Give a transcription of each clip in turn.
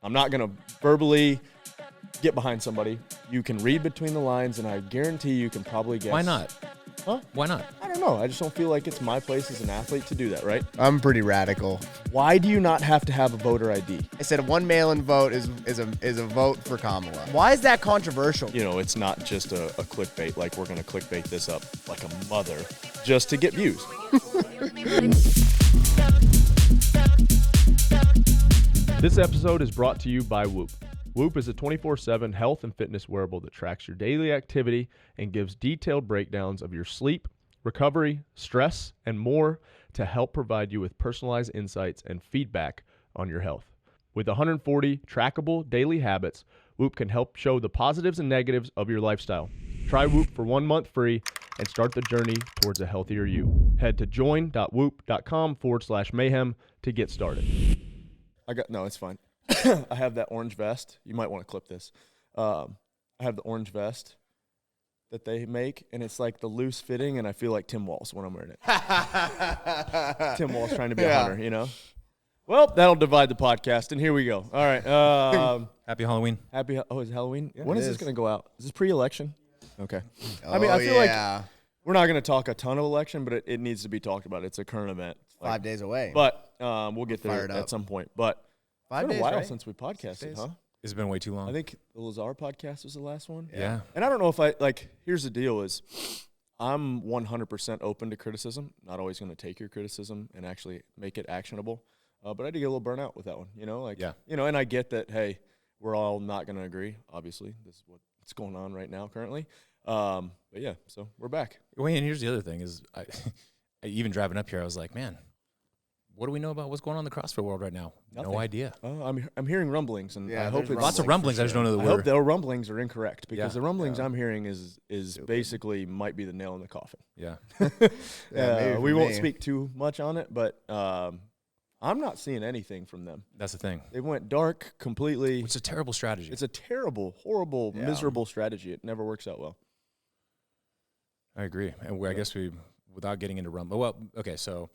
I'm not going to verbally get behind somebody. You can read between the lines, and I guarantee you can probably guess. Why not? Huh? Why not? I don't know. I just don't feel like it's my place as an athlete to do that, right? I'm pretty radical. Why do you not have to have a voter ID? I said one mail-in vote is a vote for Kamala. Why is that controversial? You know, it's not just a clickbait, like we're going to clickbait this up like a mother just to get views. This episode is brought to you by Whoop. Whoop is a 24/7 health and fitness wearable that tracks your daily activity and gives detailed breakdowns of your sleep, recovery, stress, and more to help provide you with personalized insights and feedback on your health. With 140 trackable daily habits, Whoop can help show the positives and negatives of your lifestyle. Try Whoop for 1 month free and start the journey towards a healthier you. Head to join.whoop.com/mayhem to get started. No, it's fine. I have that orange vest. You might want to clip this. I have the orange vest that they make, and it's like the loose fitting, and I feel like Tim Walz when I'm wearing it. Tim Walz trying to be a hunter, you know? Well, that'll divide the podcast, and here we go. All right. Happy Halloween. Is it Halloween? Yeah, when is this is. going to go out? Is this pre-election? Okay. Oh, I mean, I feel like yeah. we're not going to talk a ton of election, but it needs to be talked about. It's a current event. 5 days away. But we'll get there Fired at up. some point. But 5 it's been days, a while right? since we podcasted, days. huh? It's been way too long. I think the Lazar podcast was the last one. Yeah. And I don't know if here's the deal is I'm 100% open to criticism. Not always going to take your criticism and actually make it actionable. But I did get a little burnout with that one, you know? And I get that, hey, we're all not going to agree. Obviously, this is what's going on right now currently. But yeah, so we're back. Wait, and here's the other thing is even driving up here, I was like, man, what do we know about what's going on in the CrossFit world right now? Nothing. No idea. I'm hearing rumblings, and Yeah, I hope there's it's Lots of rumblings. I just don't know the I word. hope the rumblings are incorrect because Yeah. the rumblings Yeah. I'm hearing is basically might be the nail in the coffin. Yeah. maybe We for won't me. speak too much on it, but I'm not seeing anything from them. That's the thing. They went dark completely. Which is a terrible strategy. It's a terrible, horrible, Yeah. miserable strategy. It never works out well. I agree. And I guess without getting into rumble. Well, okay, so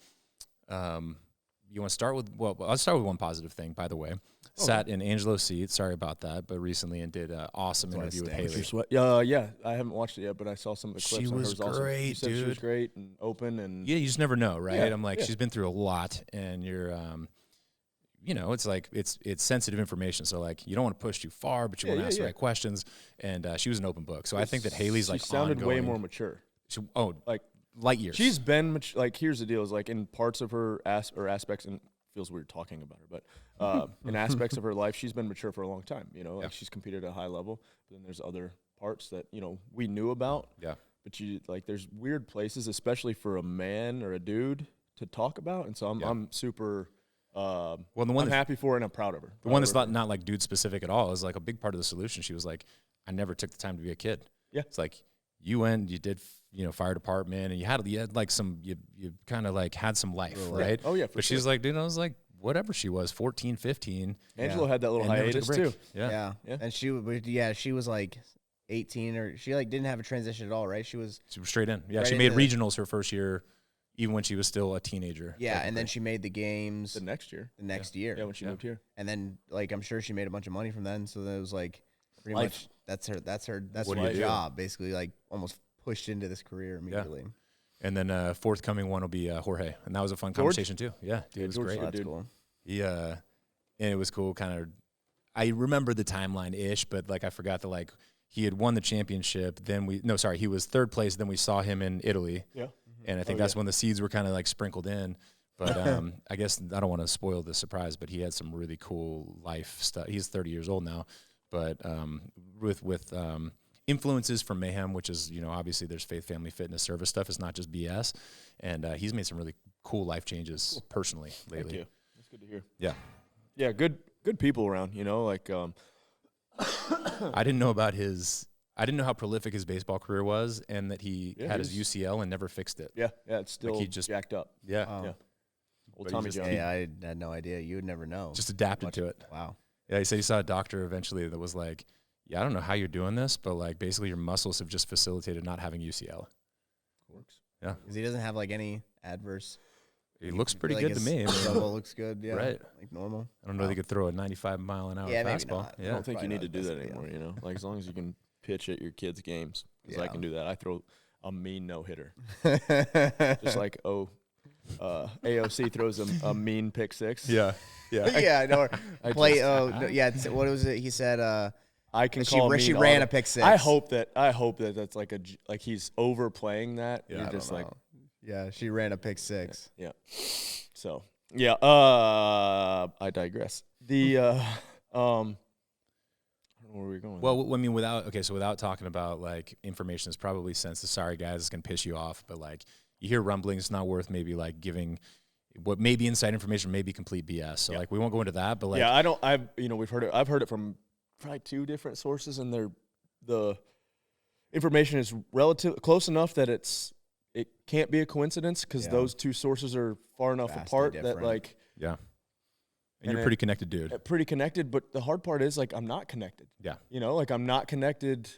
you want to start with, I'll start with one positive thing, by the way. Sat in Angelo's seat, sorry about that, but recently and did an awesome interview with Haley. Yeah, I haven't watched it yet, but I saw some of the clips. She and her was awesome. great, You said She was dude. great and open and Yeah, you just never know, right? Yeah, I'm like, yeah. she's been through a lot, and you're, it's like it's sensitive information. So like, you don't want to push too far, but you want to ask the right questions. And she was an open book. So I think that Haley's like she sounded way ongoing. more mature. Like light years. She's been like, here's the deal: is like in parts of her aspects, and it feels weird talking about her, but in aspects of her life, she's been mature for a long time. You know, like she's competed at a high level. But then there's other parts that we knew about. Yeah. But there's weird places, especially for a man or a dude to talk about, and so I'm super. Well, the one I'm happy for her and I'm proud of her. The one that's not like dude specific at all is like a big part of the solution. She was like, I never took the time to be a kid. Yeah. It's like you went, you did, fire department, and you had like you kind of like had some life, right? Oh, yeah, for But she's like, dude, I was like, whatever she was, 14, 15. Angelo had that little and never took a hiatus break. too. Yeah. Yeah. And she was like 18 or she like didn't have a transition at all, right? She was She was straight in. Yeah. Right She made into- regionals her first year, even when she was still a teenager. and then she made the games The next year. the next year. Yeah, when she moved here. And then like I'm sure she made a bunch of money from then, so that it was like pretty Life. much that's her What do you her do? job, basically, like almost pushed into this career immediately. And then forthcoming one will be Jorge. And that was a fun George? conversation too. Yeah. Dude, it was George great. So that's dude. cool. He and it was cool. Kind of, I remember the timeline ish, but like I forgot that like he had won the championship. Then he was third place. Then we saw him in Italy, Yeah. and I think that's when the seeds were kind of like sprinkled in. But I guess I don't want to spoil the surprise, but he had some really cool life stuff. He's 30 years old now, but with influences from Mayhem, which is obviously there's faith, family, fitness, service stuff. It's not just BS, and he's made some really cool life changes personally lately. Thank you. That's good to hear. Yeah. Yeah, good people around, like I didn't know how prolific his baseball career was, and that he had his UCL and never fixed it. yeah, it's still he just- jacked up. Yeah. Wow. Yeah. Old But he Tommy just- John. Yeah, I had no idea. You would never know. Just adapted to it. Wow. Yeah, he said he saw a doctor eventually that was like, yeah, I don't know how you're doing this, but like basically your muscles have just facilitated not having UCL. Works. Yeah. Because he doesn't have like any adverse. He looks pretty Like good to me. I mean, Double looks good. Yeah. Right. Like normal. I don't know if he could throw a 95-mile-an-hour Yeah, maybe fastball. not. I Yeah. don't think you Probably need to not do that necessarily, anymore, you know? Like, as long as you can pitch at your kids' games. Because I Yeah. can do that. I throw a mean no-hitter. Just like, AOC throws a mean pick six. Yeah. Yeah. yeah, I know. I Play. just- Oh, no, yeah. What was it? He said. I can She call she mean ran all a the- pick six. I hope that that's like like he's overplaying that. Yeah, You're I just don't like, know. Yeah, she ran a pick six. yeah. So, yeah, I digress. The I don't know where we're going. Well, I mean, without talking about like information that's probably sensitive. Sorry, guys, it's gonna piss you off, but like you hear rumblings, it's not worth maybe like giving what may be inside information, may be complete BS. So like we won't go into that, but like we've heard it. I've heard it from probably 2 different sources, and the information is relative close enough that it can't be a coincidence because Yeah. those 2 sources are far enough Vastly apart that different. like yeah, and And you're a pretty connected dude. pretty connected. But the hard part is like I'm not connected. Yeah. You know, like I'm not connected.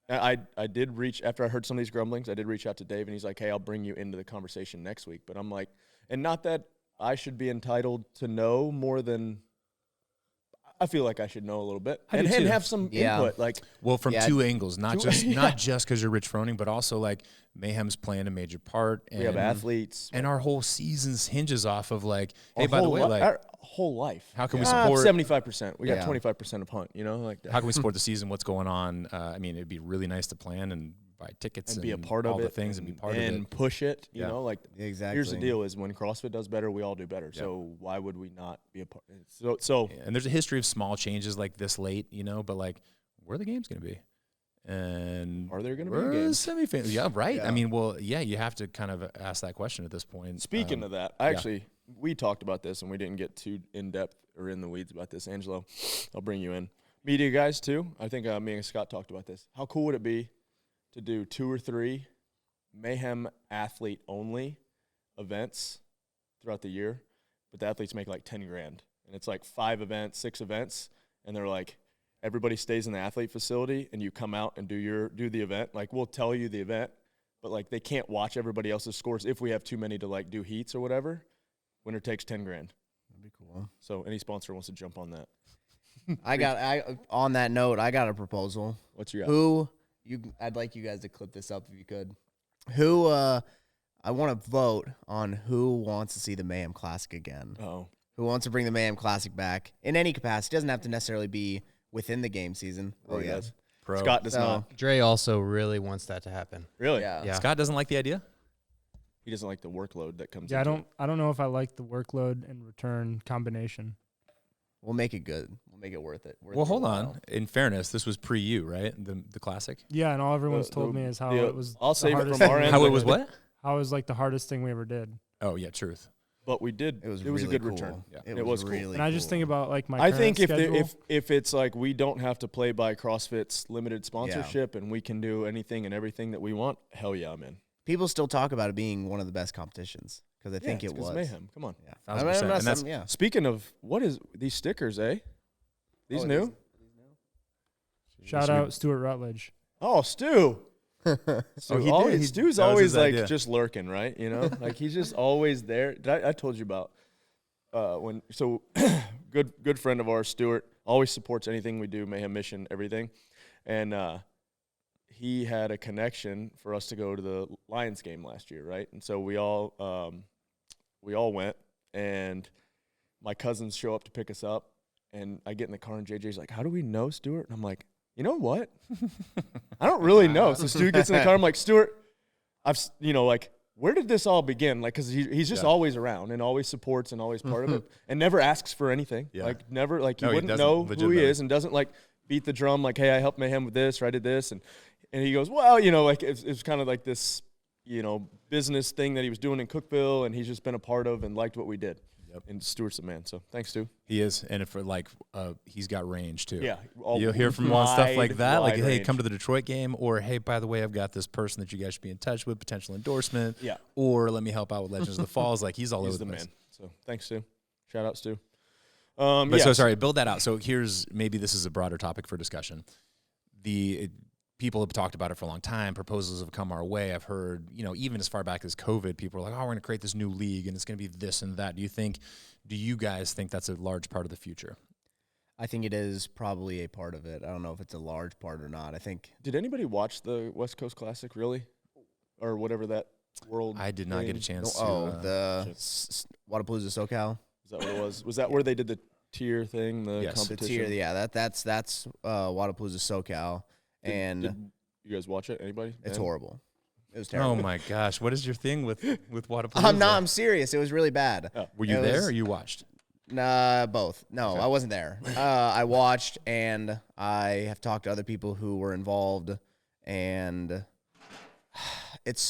I did reach after I heard some of these grumblings. I did reach out to Dave, and he's like, "Hey, I'll bring you into the conversation next week." But I'm like, and not that I should be entitled to know more than I feel like I should know a little bit I and do too. have some Yeah. input. Like, Well, from Yeah. 2 angles, not Two- just yeah. not just because you're Rich Froning, but also like Mayhem's playing a major part. And, we have athletes, and our whole season's hinges off of like, hey, our by the whole way, like, our whole life. how can we support? 75%? We got Yeah. 25% of Hunt. You know, like How can we support the season? What's going on? I mean, it'd be really nice to plan and buy tickets and be a part of all it, the things and be part of and it. push it. You Yeah. know, like Exactly. here's the deal: is when CrossFit does better, we all do better. Yeah. So why would we not be a part? So And there's a history of small changes like this late, you know, but like, where are the games going to be? And are there going to be we're games? semifinals? Yeah, right. Yeah. I mean, well, yeah, you have to kind of ask that question at this point. Speaking of that, we talked about this and we didn't get too in depth or in the weeds about this. Angelo, I'll bring you in. Media guys too. I think me and Scott talked about this. How cool would it be to do 2 or 3 Mayhem athlete only events throughout the year, but the athletes make like 10 grand, and it's like 5 events, 6 events, and they're like everybody stays in the athlete facility, and you come out and do the event. Like we'll tell you the event, but like they can't watch everybody else's scores if we have too many to like do heats or whatever. Winner takes 10 grand. That'd be cool. So any sponsor wants to jump on that. On that note, I got a proposal. What's your I'd like you guys to clip this up if you could. I want to vote on who wants to see the Mayhem Classic again. Oh, Who wants to bring the Mayhem Classic back in any capacity? Doesn't have to necessarily be within the game season. Roy does. Pro. Scott does So, not. Dre also really wants that to happen. Really? Yeah. Yeah. Scott doesn't like the idea? He doesn't like the workload that comes. Yeah, into I don't know if I like the workload and return combination. We'll make it good. We'll make it worth it. Worth Well, your hold while. on. In fairness, this was pre-you, right? The classic? Yeah, and all everyone's The- told the- me is how the- it was. I'll the save it hardest from our thing- end. How it was what? How it was like the hardest thing we ever did. Oh, yeah, truth. But we did. It was a really good cool. return. Yeah. It It was cool. really And I just think cool. about like my. I current think schedule. if it's like we don't have to play by CrossFit's limited sponsorship and we can do anything and everything that we want, hell yeah, I'm in. people still talk about it being one of the best competitions because I think Yeah, it it's 'cause was. Mayhem. Come on. Yeah. 1,000%. I'm not And that's- saying- yeah. Speaking of, what is these stickers, eh? These Oh, new? Shout out Stuart Rutledge. Oh, Stu. Oh, he always, did. Stu's That was always his like idea. just lurking, right? You know, like he's just always there. I told you about good friend of ours, Stuart, always supports anything we do, Mayhem Mission, everything, and he had a connection for us to go to the Lions game last year, right? And so we all went, and my cousins show up to pick us up, and I get in the car, and JJ's like, "How do we know Stuart?" And I'm like, "You know what? I don't really know." So Stuart gets in the car. I'm like, "Stuart, where did this all begin?" Like, because he's just Yeah. always around and always supports and always part of it and never asks for anything. Yeah. Like, never, like, No, he he wouldn't doesn't, know who he legitimately. is and doesn't, like, beat the drum, like, "Hey, I helped Mayhem with this or I did this." And he goes, "Well, like, it's kind of like this, business thing that he was doing in Cookeville and he's just been a part of and liked what we did." Yep. And Stuart's the man. So thanks, Stu. He is. And if he's got range, too. Yeah. You'll hear from him on stuff like that, like, wide hey, range. come to the Detroit game, or hey, by the way, I've got this person that you guys should be in touch with, potential endorsement, Yeah. or let me help out with Legends of the Falls. Like, he's all He's over the the place. man. So thanks, Stu. Shout out, Stu. But so sorry, build that out. So maybe this is a broader topic for discussion. people have talked about it for a long time. Proposals have come our way. I've heard, even as far back as COVID, people are like, oh, we're going to create this new league and it's going to be this and that. Do you guys think that's a large part of the future? I think it is probably a part of it. I don't know if it's a large part or not. I think. Did anybody watch the West Coast Classic, really? Or whatever that world I did not thing? get a chance to. Wadapalooza SoCal. Is that what it was? Was that where they did the tier thing, the Yes. The competition? tier, yeah, that's Wadapalooza SoCal. And Did you guys watch it? Anybody? it's Ben? horrible. It was terrible. Oh my gosh, what is your thing with Wadapalooza? I'm serious. It was really bad. Were you It there was- or you watched? Nah, both. No, I wasn't there. I watched, and I have talked to other people who were involved, and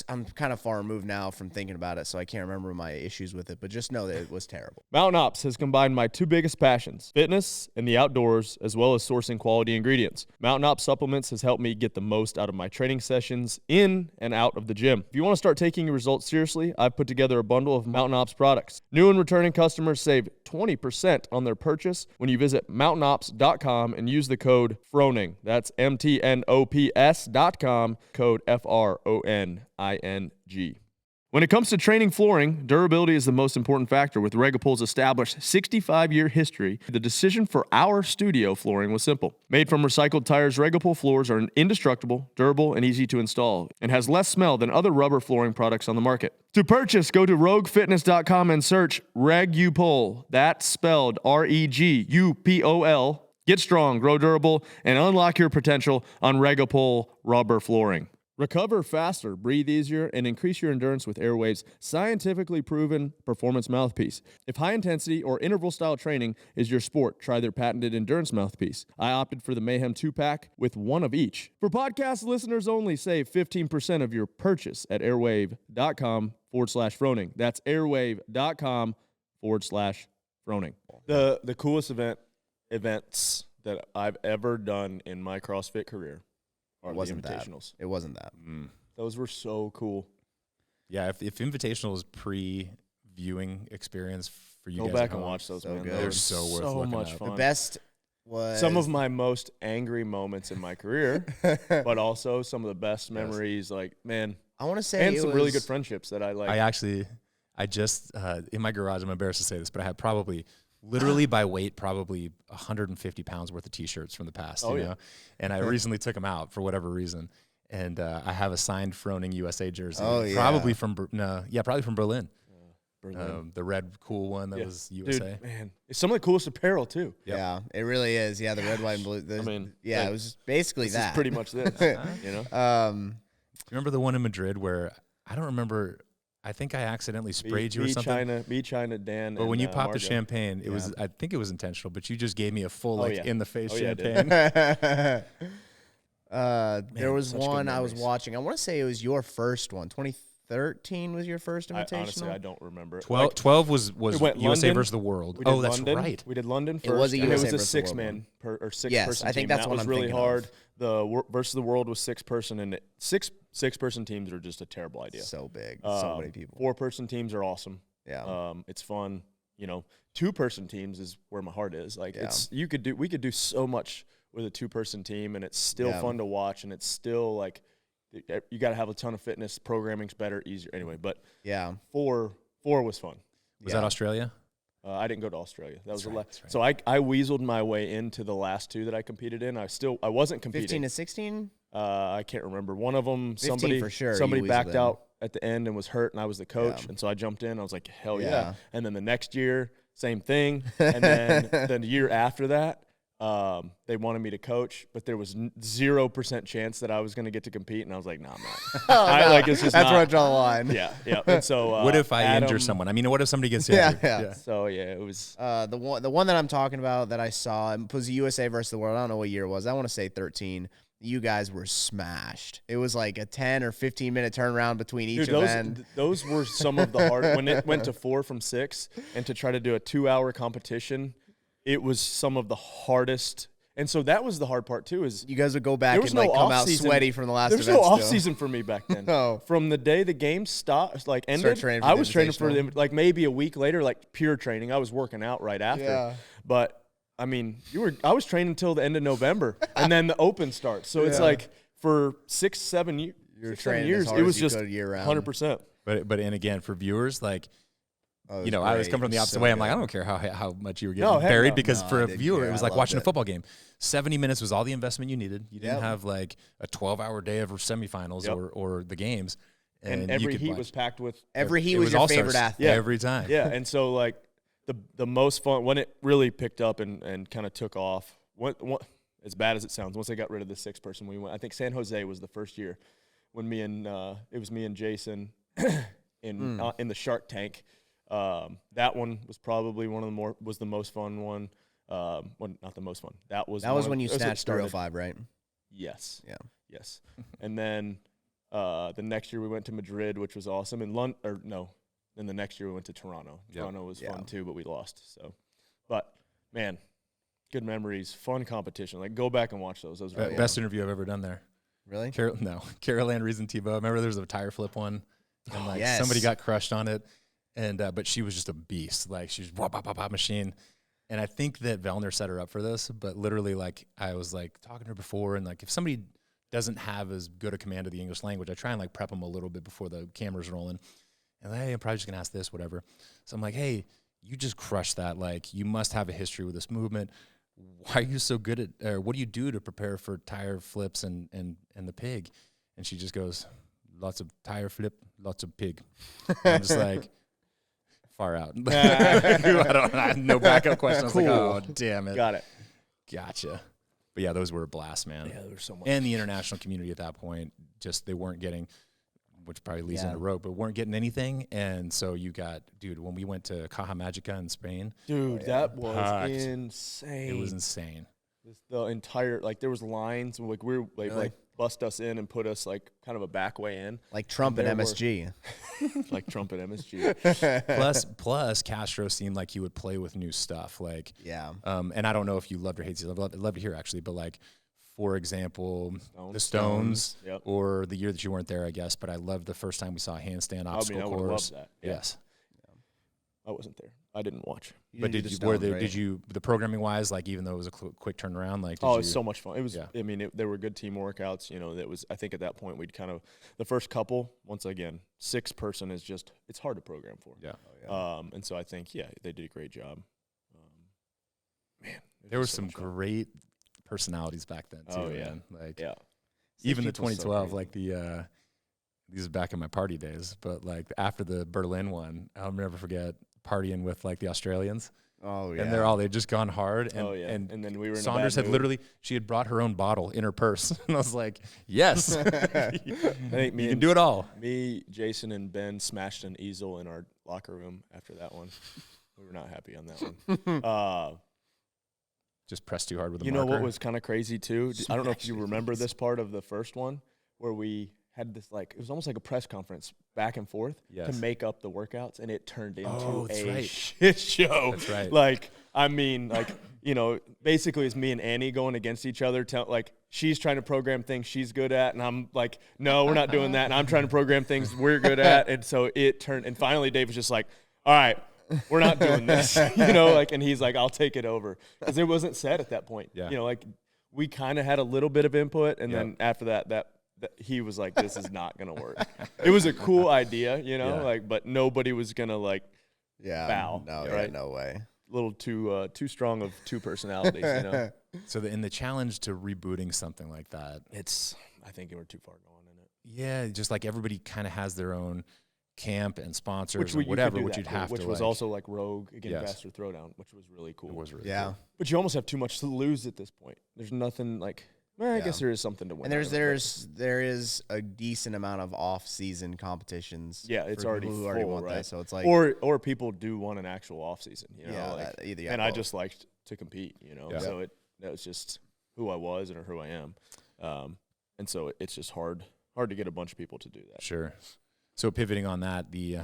I'm kind of far removed now from thinking about it, so I can't remember my issues with it, but just know that it was terrible. Mountain Ops has combined my two biggest passions, fitness and the outdoors, as well as sourcing quality ingredients. Mountain Ops Supplements has helped me get the most out of my training sessions in and out of the gym. If you want to start taking your results seriously, I've put together a bundle of Mountain Ops products. New and returning customers save 20% on their purchase when you visit mountainops.com and use the code Froning. That's MTNOPS.com, code FRONING. When it comes to training flooring, durability is the most important factor. With Regapol's established 65-year history, the decision for our studio flooring was simple. Made from recycled tires, Regapol floors are indestructible, durable, and easy to install, and has less smell than other rubber flooring products on the market. To purchase, go to roguefitness.com and search Regupol. That's spelled REGUPOL. Get strong, grow durable, and unlock your potential on Regapol rubber flooring. Recover faster, breathe easier, and increase your endurance with Airwave's scientifically proven performance mouthpiece. If high-intensity or interval-style training is your sport, try their patented endurance mouthpiece. I opted for the Mayhem 2-pack with one of each. For podcast listeners only, save 15% of your purchase at airwave.com/Froning. That's airwave.com/Froning. The coolest events that I've ever done in my CrossFit career are It the wasn't that. invitationals. It wasn't that. Those were so cool. Yeah, if Invitational is pre-viewing experience for you Go guys back at and home, watch those, So man. good. They They're were so worth so looking much up. fun. The best was Some of my most angry moments in my career, but also some of the best memories. Like, man, I want to say and it some was, really good friendships that I like. I just in my garage, I'm embarrassed to say this, but I had literally by weight, probably 150 pounds worth of T-shirts from the past. Oh, you yeah. know? And I recently took them out for whatever reason. And I have a signed Froning USA jersey. Probably from Berlin. Berlin. The red cool one that was USA. Dude, man, it's some of the coolest apparel too. Yep. Yeah, it really is. Yeah, the red, white, and blue. I mean, yeah, like, it was basically This that. is pretty much this. You know, Remember the one in Madrid where I don't remember. I think I accidentally sprayed you or something. China, Dan. But when you popped Margo. the champagne, I think it was intentional. But you just gave me a full in the face Oh, yeah, I did. champagne. There was such good one I was memories. watching. I want to say it was your first one. 2013 was your first invitational. Honestly, I don't remember. 12 was we went USA London, versus the world. We did That's London. right. We did London first. It was a and USA it was a versus the world six-man or six-person Yes, I think team. that's that what was I'm really thinking hard. of. The versus the world was six-person, and six-person teams are just a terrible idea. So big, so many people. Four-person teams are awesome. Yeah, It's fun. You know, two-person teams is where my heart is. Like Yeah. we could do so much with a two-person team, and it's still Yeah. fun to watch, and it's still like you got to have a ton of fitness. Programming's better, easier. Anyway, but yeah. four was fun. Was Yeah. that Australia? I didn't go to Australia. That was the last. that's right. So I weaseled my way into the last two that I competed in. I wasn't competing. 15 to 16. I can't remember. One of them, 15 somebody for sure, somebody you backed weaseled in. out at the end and was hurt, and I was the coach, Yeah. and so I jumped in. I was like, hell yeah! Yeah. And then the next year, same thing, and then the year after that, they wanted me to coach, but there was 0% chance that I was going to get to compete, and I was like, nah, I'm not. It's just That's not. where I draw the line. Yeah, yeah. And so What if I injure Adam- someone? I mean, what if somebody gets Yeah, injured? yeah. So yeah, it was. The one that I'm talking about that I saw was USA versus the world. I don't know what year it was. I want to say 13. You guys were smashed. It was like a 10 or 15 minute turnaround between each Dude, event. those were some of the hard. When it went to 4 from 6, and to try to do a 2-hour competition, it was some of the hardest. And so that was the hard part too. Is You guys would go back there was and like no come out off-season. sweaty from the last There's event. no off still. season for me back then. No. From the day the game ended, training for I the was training for Invitational. them maybe a week later, like pure training. I was working out right after. Yeah. But I mean, I was training until the end of November, and then the Open starts. So it's Yeah. like for 6-7 years. You're 6-7 training years. as hard It was as you just could year round. 100%. But and again, for viewers, like, Oh, it you know, I was great. coming from the It was opposite so way. I'm like, I good. don't care how much you were getting No, heck buried no. because No, for I a didn't viewer, care. it was I like loved watching a it. football game. 70 minutes was all the investment you needed. You didn't Yep. have like a 12-hour day of semifinals Yep. or the games. And you every could heat watch. was packed with. Every heat It was your all-stars favorite athlete. Yeah. every time. Yeah, and so like the most fun when it really picked up and kind of took off. What as bad as it sounds, once they got rid of the 6-person, we went. I think San Jose was the first year when it was me and Jason in the Shark Tank. That one was probably was the most fun one. Well, not the most fun. That was when you that was what snatched started. 305, right? Yes. Yeah. Yes. And then the next year we went to Madrid, which was awesome. And then the next year we went to Toronto. Yep. Toronto was Yeah. fun too, but we lost. So, but man, good memories, fun competition. Like go back and watch those. Those were Best interview I've ever done there. Really? Carol Ann Rees and Tebow. Remember there was a tire flip one, and like Yes. somebody got crushed on it, and but she was just a beast. Like she was wop, wop, wop, wop machine. And I think that Vellner set her up for this, but literally like I was like talking to her before, and like if somebody doesn't have as good a command of the English language, I try and like prep them a little bit before the camera's rolling. And like, hey, I'm probably just gonna ask this, whatever. So I'm like, hey, you just crushed that. Like you must have a history with this movement. Why are you so good at, or what do you do to prepare for tire flips and the pig? And she just goes, lots of tire flip, lots of pig. And I'm just like, far out. I had no backup question. I was like, oh, damn it. Got it. Gotcha. But yeah, those were a blast, man. Yeah, there was so much. And the international community at that point, just they weren't getting, which probably leads Yeah. into rogue, but weren't getting anything. And so you got, dude, when we went to Caja Magica in Spain, Dude, that was Packed. insane. it was insane. The entire there was lines like we were Really? like bust us in and put us like kind of a back way in, Like Trump and There were- MSG. like Trump and MSG. Plus Castro seemed like he would play with new stuff. Like, Yeah. and I don't know if you loved or hated these. I'd love to hear actually, but like, for example, the Stones. Stones, Yep. or the year that you weren't there, I guess. But I loved the first time we saw a handstand I obstacle mean, I would have course. loved that. Yeah. Yes. I wasn't there. I didn't watch. But did you the programming wise, like even though it was a quick turnaround, like did Oh, it you, was so much fun. It was. Yeah. I mean, there were good team workouts. You know, that was. I think at that point we'd kind of the first couple. Once again, 6-person is just it's hard to program for. Yeah. And so I think they did a great job. Man, it there were was so some much fun. great personalities back then too. Oh, yeah. Man. Like Yeah. even the People's so 2012, crazy. like the these are back in my party days, but like after the Berlin one, I'll never forget partying with like the Australians, Oh, yeah. and they'd just gone hard, and Oh yeah. and then we were in a Saunders bad had mood. she had brought her own bottle in her purse, and I was like, yes, I think me you can and do it all. Me, Jason, and Ben smashed an easel in our locker room after that one. We were not happy on that one. Just press too hard with a You marker. know what was kind of crazy too? I don't know if you Smash remember it. this part of the first one where we had this it was almost like a press conference back and forth Yes. to make up the workouts, and it turned into Oh, that's a right. shit show. That's right. Like, I mean, basically it's me and Annie going against each other. She's trying to program things she's good at, and I'm like, no, we're not doing that. And I'm trying to program things we're good at, and so it turned. And finally, Dave was just like, all right. We're not doing this, and he's like, I'll take it over. Because it wasn't set at that point. Yeah. We kind of had a little bit of input, and Yep. then after that he was like, this is not going to work. It was a cool idea, Yeah. but nobody was going to, Yeah. bow, No, right? yeah, no way. little too strong of two personalities, So in the challenge to rebooting something like that, I think we're too far gone in it. yeah, just like everybody kind of has their own camp and sponsors Which and you could whatever, do which that you'd too, have which to was like, also like Rogue, again, Yes. faster throwdown, which was really cool. it was really Yeah. cool. But you almost have too much to lose at this point. There's nothing I Yeah. guess there is something to win. And out of it, but- there is a decent amount of off-season competitions. Yeah, it's for already people who already full, want right? that. So it's like, or people do want an actual off season, yeah, either yeah, and I both. just liked to compete, Yeah. So that was just who I was and who I am, and so it's just hard to get a bunch of people to do that. Sure. So pivoting on that, the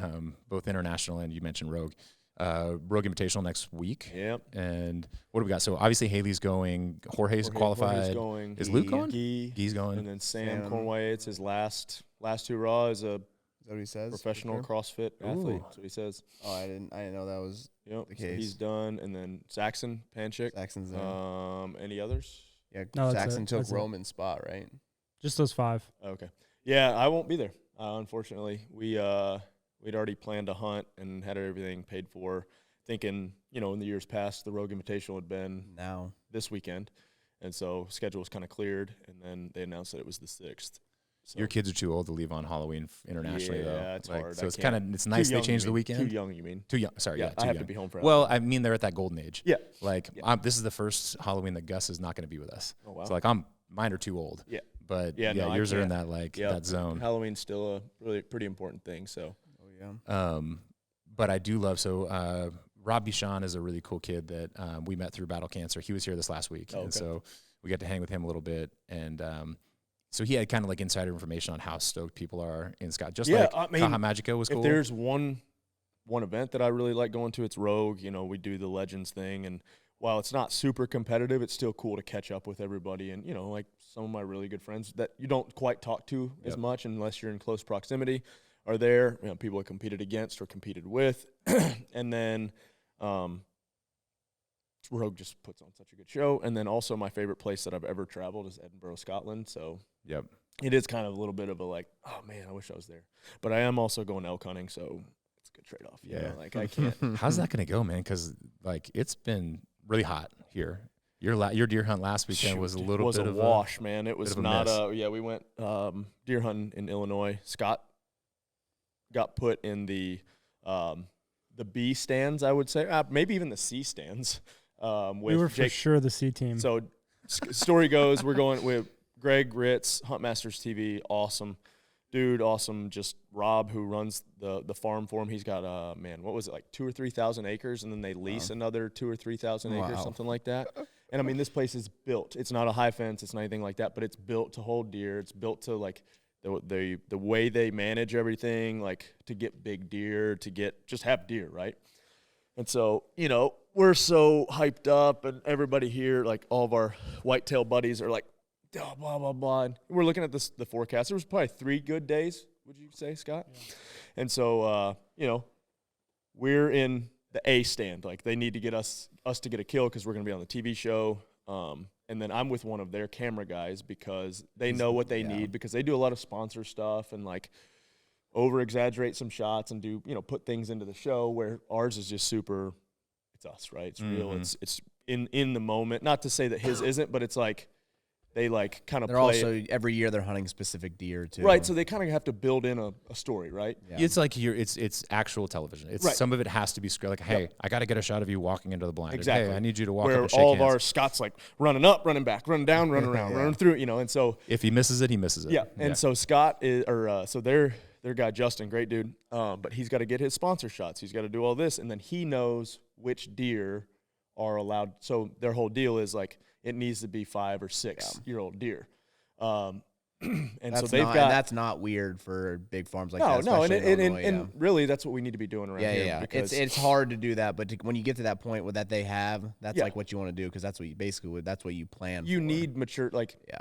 both international and you mentioned Rogue Invitational next week. Yep. And what do we got? So obviously Haley's going, Jorge's qualified. Jorge's going. Is Luke going? Guy's going. And then Sam Sam. Cornway, it's his last hurrah as a Is that what he says? professional For sure? CrossFit athlete. Ooh. That's what he says. Oh, I didn't know that was Yep. The So he's case. done, and then Saxon Panchik. Saxon's there. Any others? Yeah, No, that's Saxon it. took That's it. Roman's spot, right? Just those 5. Okay. Yeah, I won't be there. Unfortunately, we'd already planned a hunt and had everything paid for, thinking, in the years past, the Rogue Invitational had been now this weekend. And so schedule was kind of cleared, and then they announced that it was the 6th. So, Your kids are too old to leave on Halloween internationally, though. Yeah, it's hard. So it's kind of, it's nice they changed the weekend. Too young, you mean? Too young. Sorry, yeah, I too have young. to be home for Well, Halloween. I mean, they're at that golden age. Yeah. Like, this is the first Halloween that Gus is not going to be with us. Oh, wow. So, mine are too old. Yeah. But, Yeah, no, I yours are in can't. that, Yeah. that zone. Halloween's still a really pretty important thing, so. Oh yeah. But I do love, Rob Bichon is a really cool kid that we met through Battle Cancer. He was here this last week. Oh, okay. And so we got to hang with him a little bit. And so he had kind of like insider information on how stoked people are in Scott. Just like Caja Magica was cool. If there's one event that I really like going to, it's Rogue. We do the Legends thing. And while it's not super competitive, it's still cool to catch up with everybody. And, like some of my really good friends that you don't quite talk to as much unless you're in close proximity are there. People I competed against or competed with. And then Rogue just puts on such a good show. And then also my favorite place that I've ever traveled is Edinburgh, Scotland. So it is kind of a little bit of a like, oh man, I wish I was there. But I am also going elk hunting, so it's a good trade-off. Yeah. I can't. How's that going to go, man? Because it's been really hot here. Your deer hunt last weekend was a little bit of a wash, man. It was not miss. we went deer hunting in Illinois. Scott got put in the B stands, I would say, maybe even the C stands. We were for sure the C team. So story goes, we're going with Greg Ritz, Huntmasters TV, awesome dude, awesome. Just Rob, who runs the farm for him. He's got what was it, like 2,000 or 3,000 acres, and then they lease another 2,000 or 3,000 acres, something like that. And I mean, this place is built. It's not a high fence. It's not anything like that, but it's built to hold deer. It's built to like the way they manage everything, like to get big deer, just have deer, right? And so, we're so hyped up, and everybody here, like all of our whitetail buddies are like, oh, blah, blah, blah. And we're looking at the forecast. There was probably 3 good days, would you say, Scott? Yeah. And so, we're in the A stand. Like, they need to get us to get a kill because we're going to be on the TV show. And then I'm with one of their camera guys because they know what they need, because they do a lot of sponsor stuff and, like, over-exaggerate some shots and do, put things into the show, where ours is just super, it's us, right? It's real. It's in the moment. Not to say that his isn't, but it's like they like kind of they're play also every year they're hunting specific deer too. Right, so they kind of have to build in a story, right? Yeah. It's like it's actual television. It's some of it has to be scripted. Like, hey, I got to get a shot of you walking into the blind. Exactly. Hey, I need you to walk where up and shake all of hands. our Scott's like running up, running back, running down, running around, running through, and so if he misses it, he misses it. Yeah, and so Scott is, so their guy Justin, great dude, but he's got to get his sponsor shots. He's got to do all this, and then he knows which deer are allowed. So their whole deal is like it needs to be 5 or 6 year old deer. And that's so they've got. And that's not weird for big farms like that. No, and really that's what we need to be doing around here. Yeah. Because it's hard to do that, but when you get to that point that they have, that's like what you want to do, because that's what you plan. You for. need mature,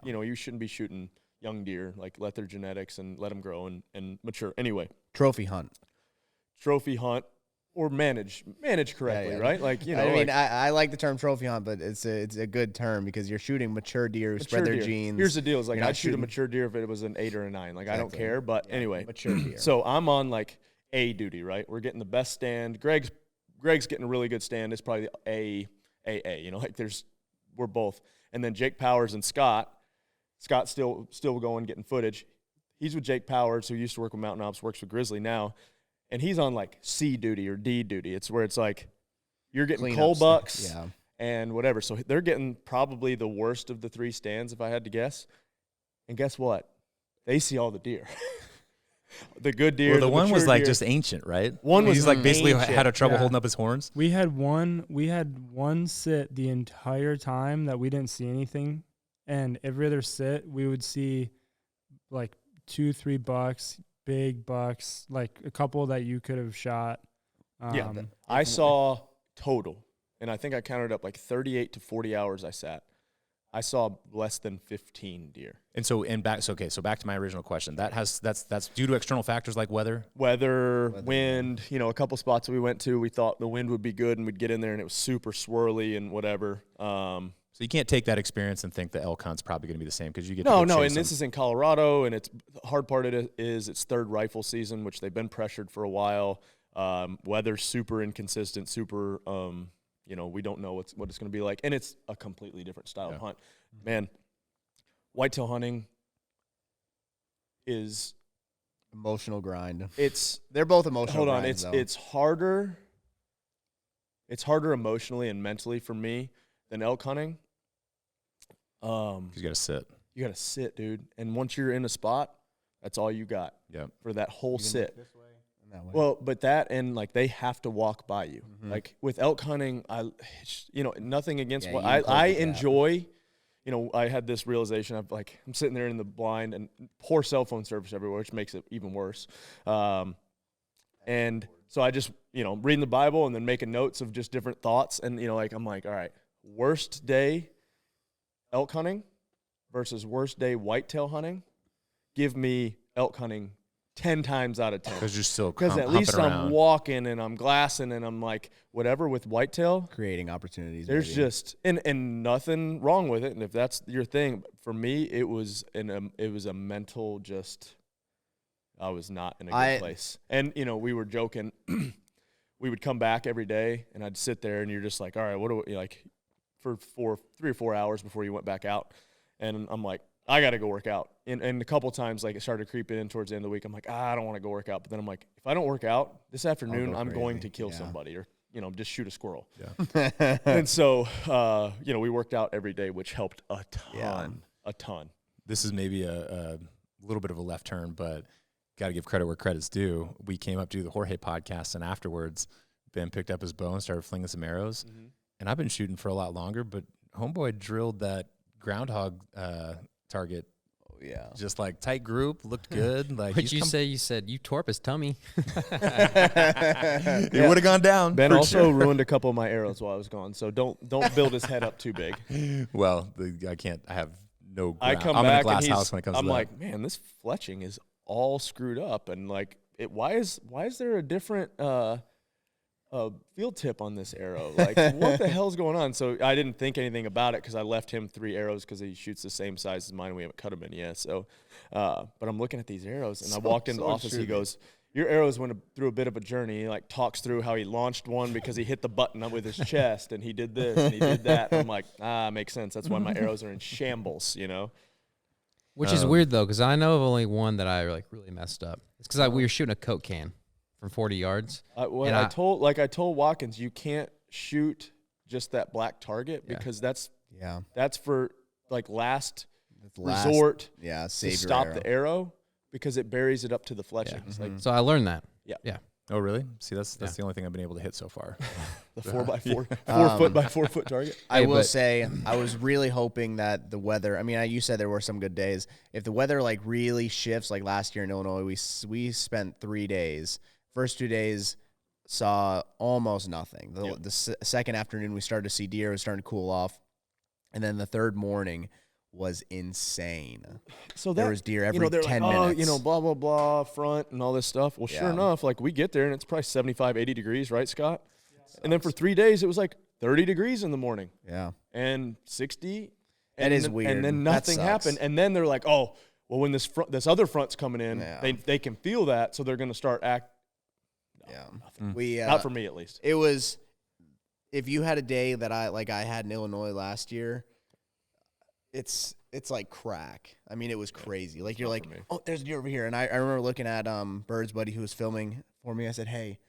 you shouldn't be shooting young deer. Like, let their genetics and let them grow and mature. Anyway, trophy hunt or manage correctly, right? Like, I like the term trophy hunt, but it's a good term because you're shooting mature deer who spread their genes. Here's the deal: is like I'd shoot a mature deer if it was an 8 or a 9. Like, I don't care, but anyway, mature deer. So I'm on like A duty, right? We're getting the best stand. Greg's getting a really good stand. It's probably the AA. We're both, and then Jake Powers and Scott's still going getting footage. He's with Jake Powers, who used to work with Mountain Ops, works with Grizzly now. And he's on like C duty or D duty. It's where it's like you're getting coal bucks and whatever. So they're getting probably the worst of the 3 stands, if I had to guess. And guess what? They see all the deer. The good deer. Well, the one was like just ancient, right? He's like basically had a trouble holding up his horns. We had one sit the entire time that we didn't see anything, and every other sit we would see like 2-3 bucks. Big bucks, like a couple that you could have shot. I saw total, and I think I counted up like 38 to 40 hours I sat. I saw less than 15 deer. And back to my original question. That's due to external factors like weather, wind. A couple spots that we went to, we thought the wind would be good and we'd get in there and it was super swirly and whatever. So you can't take that experience and think the elk hunt's probably going to be the same because you get No, to go and chase this them. is in Colorado, and it's the hard part is it's third rifle season, which they've been pressured for a while. Weather's super inconsistent, super we don't know what it's going to be like, and it's a completely different style of hunt. Man, whitetail hunting is Emotional grind. they're both emotional. Hold on, grinds, it's harder. It's harder emotionally and mentally for me than elk hunting. You got to sit. You got to sit, dude. And once you're in a spot, that's all you got for that whole sit. This way and that way. Well, but that and like they have to walk by you. Like with elk hunting, nothing against what I enjoy. I had this realization of like I'm sitting there in the blind and poor cell phone service everywhere, which makes it even worse. And so I just reading the Bible and then making notes of just different thoughts. And I'm like, all right, worst day elk hunting versus worst day whitetail hunting. Give me elk hunting 10 times out of 10. Because you're still Because at least I'm walking and I'm glassing and I'm like, whatever with whitetail. Creating opportunities. There's maybe. just, and nothing wrong with it. And if that's your thing, for me, it was a mental I was not in a good place. And, we were joking. We would come back every day and I'd sit there and you're just like, all right, what do we, like, for 3 or 4 hours before you went back out. And I'm like, I got to go work out. And a couple times, like, it started creeping in towards the end of the week. I'm like, I don't want to go work out. But then I'm like, if I don't work out this afternoon, I'm going to kill somebody or, just shoot a squirrel. Yeah. And so, we worked out every day, which helped a ton. This is maybe a little bit of a left turn, but got to give credit where credit's due. We came up to do the Jorge podcast, and afterwards, Ben picked up his bow and started flinging some arrows. Mm-hmm. And I've been shooting for a lot longer, but homeboy drilled that groundhog target. Oh, yeah. Just like tight group, looked good. Like What'd you say? You said you tore up his tummy. It would have gone down. Ben also ruined a couple of my arrows while I was gone, so don't build his head up too big. Well, I can't. I have no ground. I come I'm back in a glass and house when it comes I'm to that. like, man, this fletching is all screwed up, and like, why is there a different field tip on this arrow? Like, what the hell's going on? So I didn't think anything about it because I left him 3 arrows because he shoots the same size as mine. We haven't cut them in yet. So, but I'm looking at these arrows, and I walked into the office. He goes, your arrows went through a bit of a journey. He like talks through how he launched one because he hit the button up with his chest, and he did this and he did that. And I'm like, makes sense. That's why my arrows are in shambles, Which is weird though, because I know of only one that I like really messed up. It's because we were shooting a Coke can from 40 yards. I told Watkins, you can't shoot just that black target because that's for like last resort. Yeah, to save stop your arrow. the arrow because it buries it up to the fletching. Yeah. It's like So I learned that. Yeah. Oh, really? See, that's the only thing I've been able to hit so far. the 4x4, 4 foot by 4 foot target. I will say, I was really hoping that the weather. I mean, you said there were some good days. If the weather like really shifts, like last year in Illinois, we spent 3 days. First 2 days saw almost nothing. The second afternoon we started to see deer. It was starting to cool off, and then the third morning was insane. So there was deer every 10 minutes. Blah blah blah, front and all this stuff. Well, sure enough, like we get there and it's probably 75, 80 degrees, right, Scott? And then for 3 days it was like 30 degrees in the morning. Yeah, and 60. That is weird. And then nothing happened. And then they're like, oh, well, when this other front's coming in, they can feel that, so they're going to start nothing. Not for me at least. It was, if you had a day that I had in Illinois last year, it's like crack. I mean, it was crazy. Like you're like, oh, there's a deer over here. And I remember looking at Bird's buddy who was filming for me. I said, hey,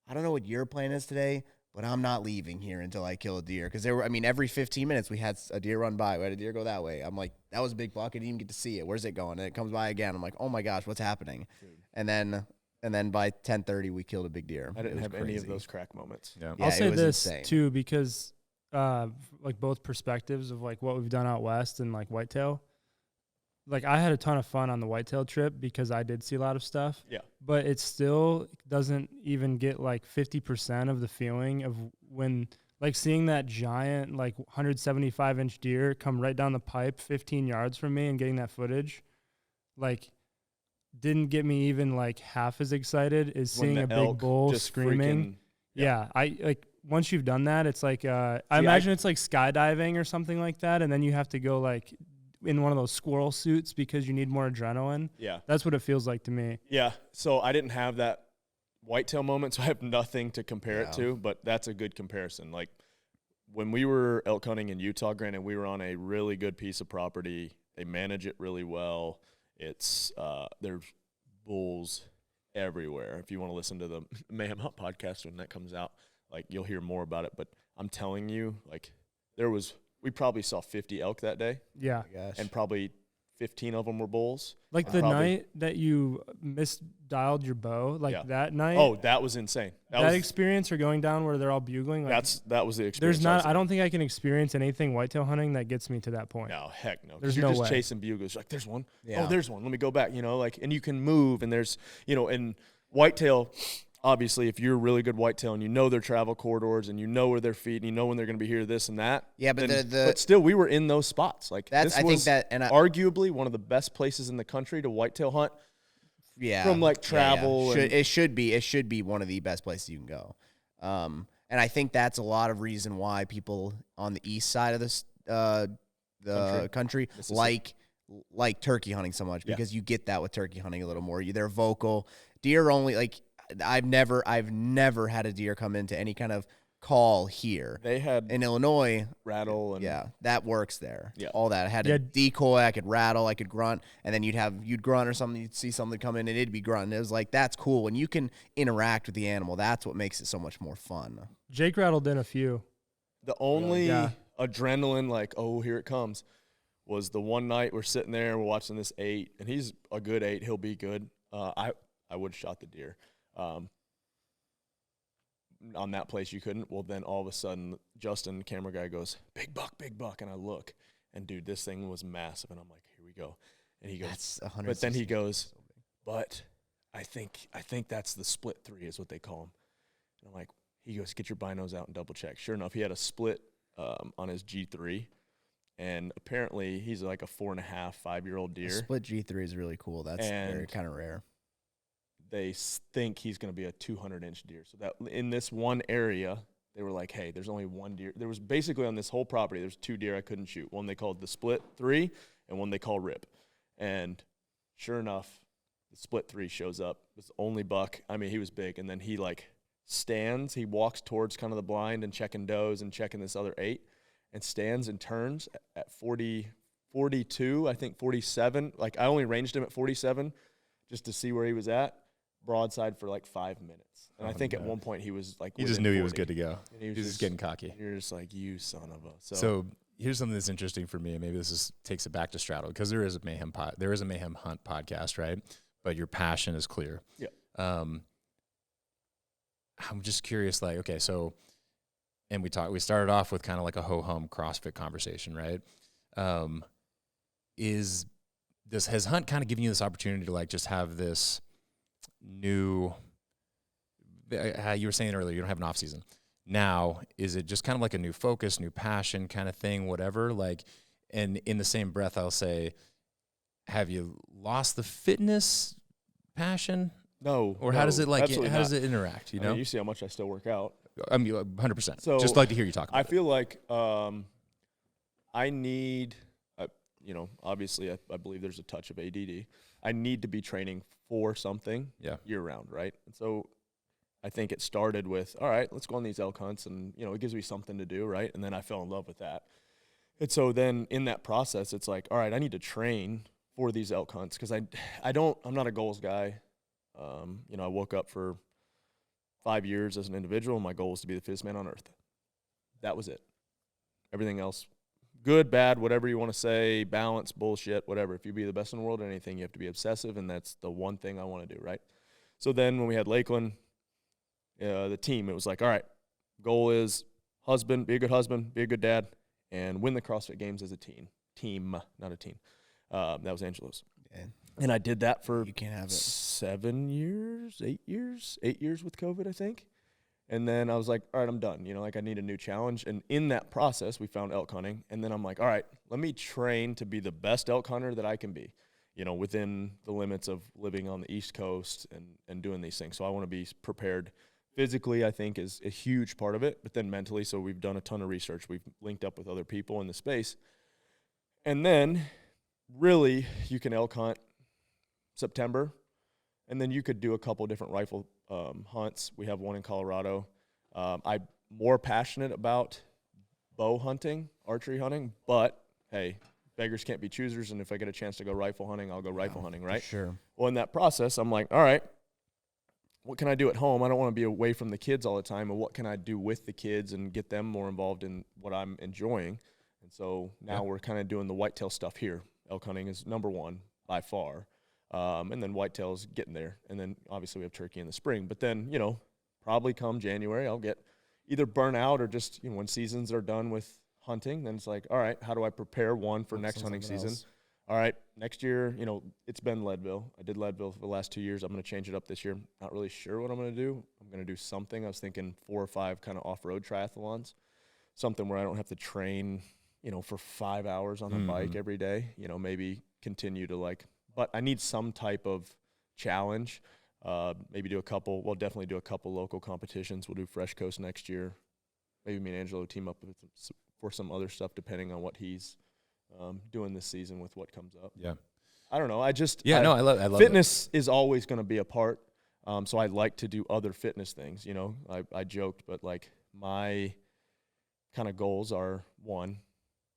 I don't know what your plan is today, but I'm not leaving here until I kill a deer. Because every 15 minutes we had a deer run by. We had a deer go that way. I'm like, that was a big buck. I didn't even get to see it. Where's it going? And it comes by again. I'm like, oh my gosh, what's happening? Dude. And then by 10:30 we killed a big deer. I didn't have any of those crack moments. Yeah. I'll say this insane. too, because like both perspectives of like what we've done out west and like whitetail. Like I had a ton of fun on the whitetail trip because I did see a lot of stuff. Yeah. But it still doesn't even get like 50% of the feeling of when like seeing that giant like 175-inch deer come right down the pipe 15 yards from me and getting that footage, like didn't get me even like half as excited as seeing a big bull screaming. Yeah, I like once you've done that, it's like I imagine it's like skydiving or something like that, and then you have to go like in one of those squirrel suits because you need more adrenaline. Yeah. That's what it feels like to me. Yeah. So I didn't have that whitetail moment, so I have nothing to compare it to, but that's a good comparison. Like when we were elk hunting in Utah, granted, we were on a really good piece of property. They manage it really well. It's there's bulls everywhere. If you want to listen to the Mayhem Hunt podcast when that comes out, like you'll hear more about it. But I'm telling you, like we probably saw 50 elk that day. Yeah. And probably 15 of them were bulls. Like the night that you misdialed your bow, like that night. Oh, that was insane. That experience or going down where they're all bugling. Like, that was the experience. I don't think I can experience anything whitetail hunting that gets me to that point. No, heck no. There's you're no just way. chasing bugles. Like there's one. Yeah. Oh, there's one. Let me go back. Like, and you can move, and there's, and whitetail. Obviously, if you're a really good whitetail and you know their travel corridors and you know where they're feeding, you know when they're going to be here, this and that. Yeah, but then, but still, we were in those spots. Like that's this I was think that and arguably one of the best places in the country to whitetail hunt. Yeah, from like travel. Yeah. It should be one of the best places you can go. And I think that's a lot of reason why people on the east side of this the country like turkey hunting so much, because you get that with turkey hunting a little more. They're vocal. Deer only, like I've never had a deer come into any kind of call here. They had in Illinois rattle and that works there. Yeah, all that. I had a decoy. I could rattle. I could grunt, and then you'd grunt or something. You'd see something come in, and it'd be grunting. It was like that's cool when you can interact with the animal. That's what makes it so much more fun. Jake rattled in a few. The only adrenaline, like here it comes, was the one night we're sitting there, we're watching this 8, and he's a good 8. He'll be good. I would have shot the deer. On that place you couldn't. Well, then all of a sudden Justin, the camera guy, goes, big buck, and I look, and dude, this thing was massive, and I'm like, here we go. And he goes, that's but then he goes, but I think that's the split 3 is what they call them. And I'm like, he goes, get your binos out and double check. Sure enough, he had a split on his G3, and apparently he's like a 4.5, 5-year-old deer. A split G3 is really cool. That's very kind of rare. They think he's going to be a 200-inch deer. So that in this one area, they were like, hey, there's only one deer. There was basically on this whole property, there's 2 deer I couldn't shoot. One they called the split 3 and one they call rip. And sure enough, the split 3 shows up. It was the only buck. I mean, he was big. And then he like stands. He walks towards kind of the blind and checking does and checking this other 8 and stands and turns at 40, 42, I think 47. Like I only ranged him at 47 just to see where he was at. Broadside for like 5 minutes. And I think at one point he was like, he just knew 40. He was good to go. And he was just getting cocky. You're just like, you son of a. So here's something that's interesting for me. Maybe takes it back to straddle, because there is a Mayhem Hunt podcast, right? But your passion is clear. Yeah. I'm just curious, like, okay, so, and we started off with kind of like a ho-hum CrossFit conversation, right? Has Hunt kind of given you this opportunity to like just have this new, how you were saying earlier, you don't have an off season. Now, is it just kind of like a new focus, new passion kind of thing, whatever? Like, and in the same breath, I'll say, have you lost the fitness passion? No. Or how does it does it interact? You know, you see how much I still work out. I mean, 100%. So just like to hear you talk about I feel like I need, obviously I believe there's a touch of ADD. I need to be training for something year round, right? And so I think it started with, all right, let's go on these elk hunts, and it gives me something to do, right? And then I fell in love with that. And so then in that process, it's like, all right, I need to train for these elk hunts, because I'm not a goals guy. I woke up for 5 years as an individual. My goal was to be the fittest man on earth. That was it. Everything else, good, bad, whatever you want to say, balance, bullshit, whatever. If you be the best in the world at anything, you have to be obsessive, and that's the one thing I want to do, right? So then when we had Lakeland, the team, it was like, all right, goal is husband, be a good husband, be a good dad, and win the CrossFit Games as a team, not a team. That was Angelo's. Yeah. And I did that for you can't have it. 7 years, 8 years with COVID, I think. And then I was like, all right, I'm done. I need a new challenge. And in that process, we found elk hunting. And then I'm like, all right, let me train to be the best elk hunter that I can be, within the limits of living on the East Coast and doing these things. So I want to be prepared physically, I think, is a huge part of it, but then mentally, so we've done a ton of research. We've linked up with other people in the space. And then, really, you can elk hunt September, and then you could do a couple different rifle hunts. We have one in Colorado. I'm more passionate about bow hunting, archery hunting, but, hey, beggars can't be choosers, and if I get a chance to go rifle hunting, I'll go rifle hunting, right? Sure. Well, in that process, I'm like, all right, what can I do at home? I don't want to be away from the kids all the time, and what can I do with the kids and get them more involved in what I'm enjoying? And so now we're kind of doing the whitetail stuff here. Elk hunting is number one by far, and then whitetail's getting there. And then obviously we have turkey in the spring. But then, you know, probably come January, I'll get either burnt out or just, you know, when seasons are done with hunting, then it's like, all right, how do I prepare one for next hunting season? All right, next year, you know, it's been Leadville. I did Leadville for the last 2 years. I'm going to change it up this year. Not really sure what I'm going to do. I'm going to do something. I was thinking 4 or 5 kind of off-road triathlons, something where I don't have to train, you know, for 5 hours on the bike every day. You know, maybe continue to like, but I need some type of challenge. Maybe do a couple. We'll definitely do a couple local competitions. We'll do Fresh Coast next year. Maybe me and Angelo team up with for some other stuff, depending on what he's doing this season with what comes up. Yeah. I don't know. I love fitness is always going to be a part. So I like to do other fitness things. You know, I joked, but like my kind of goals are, 1,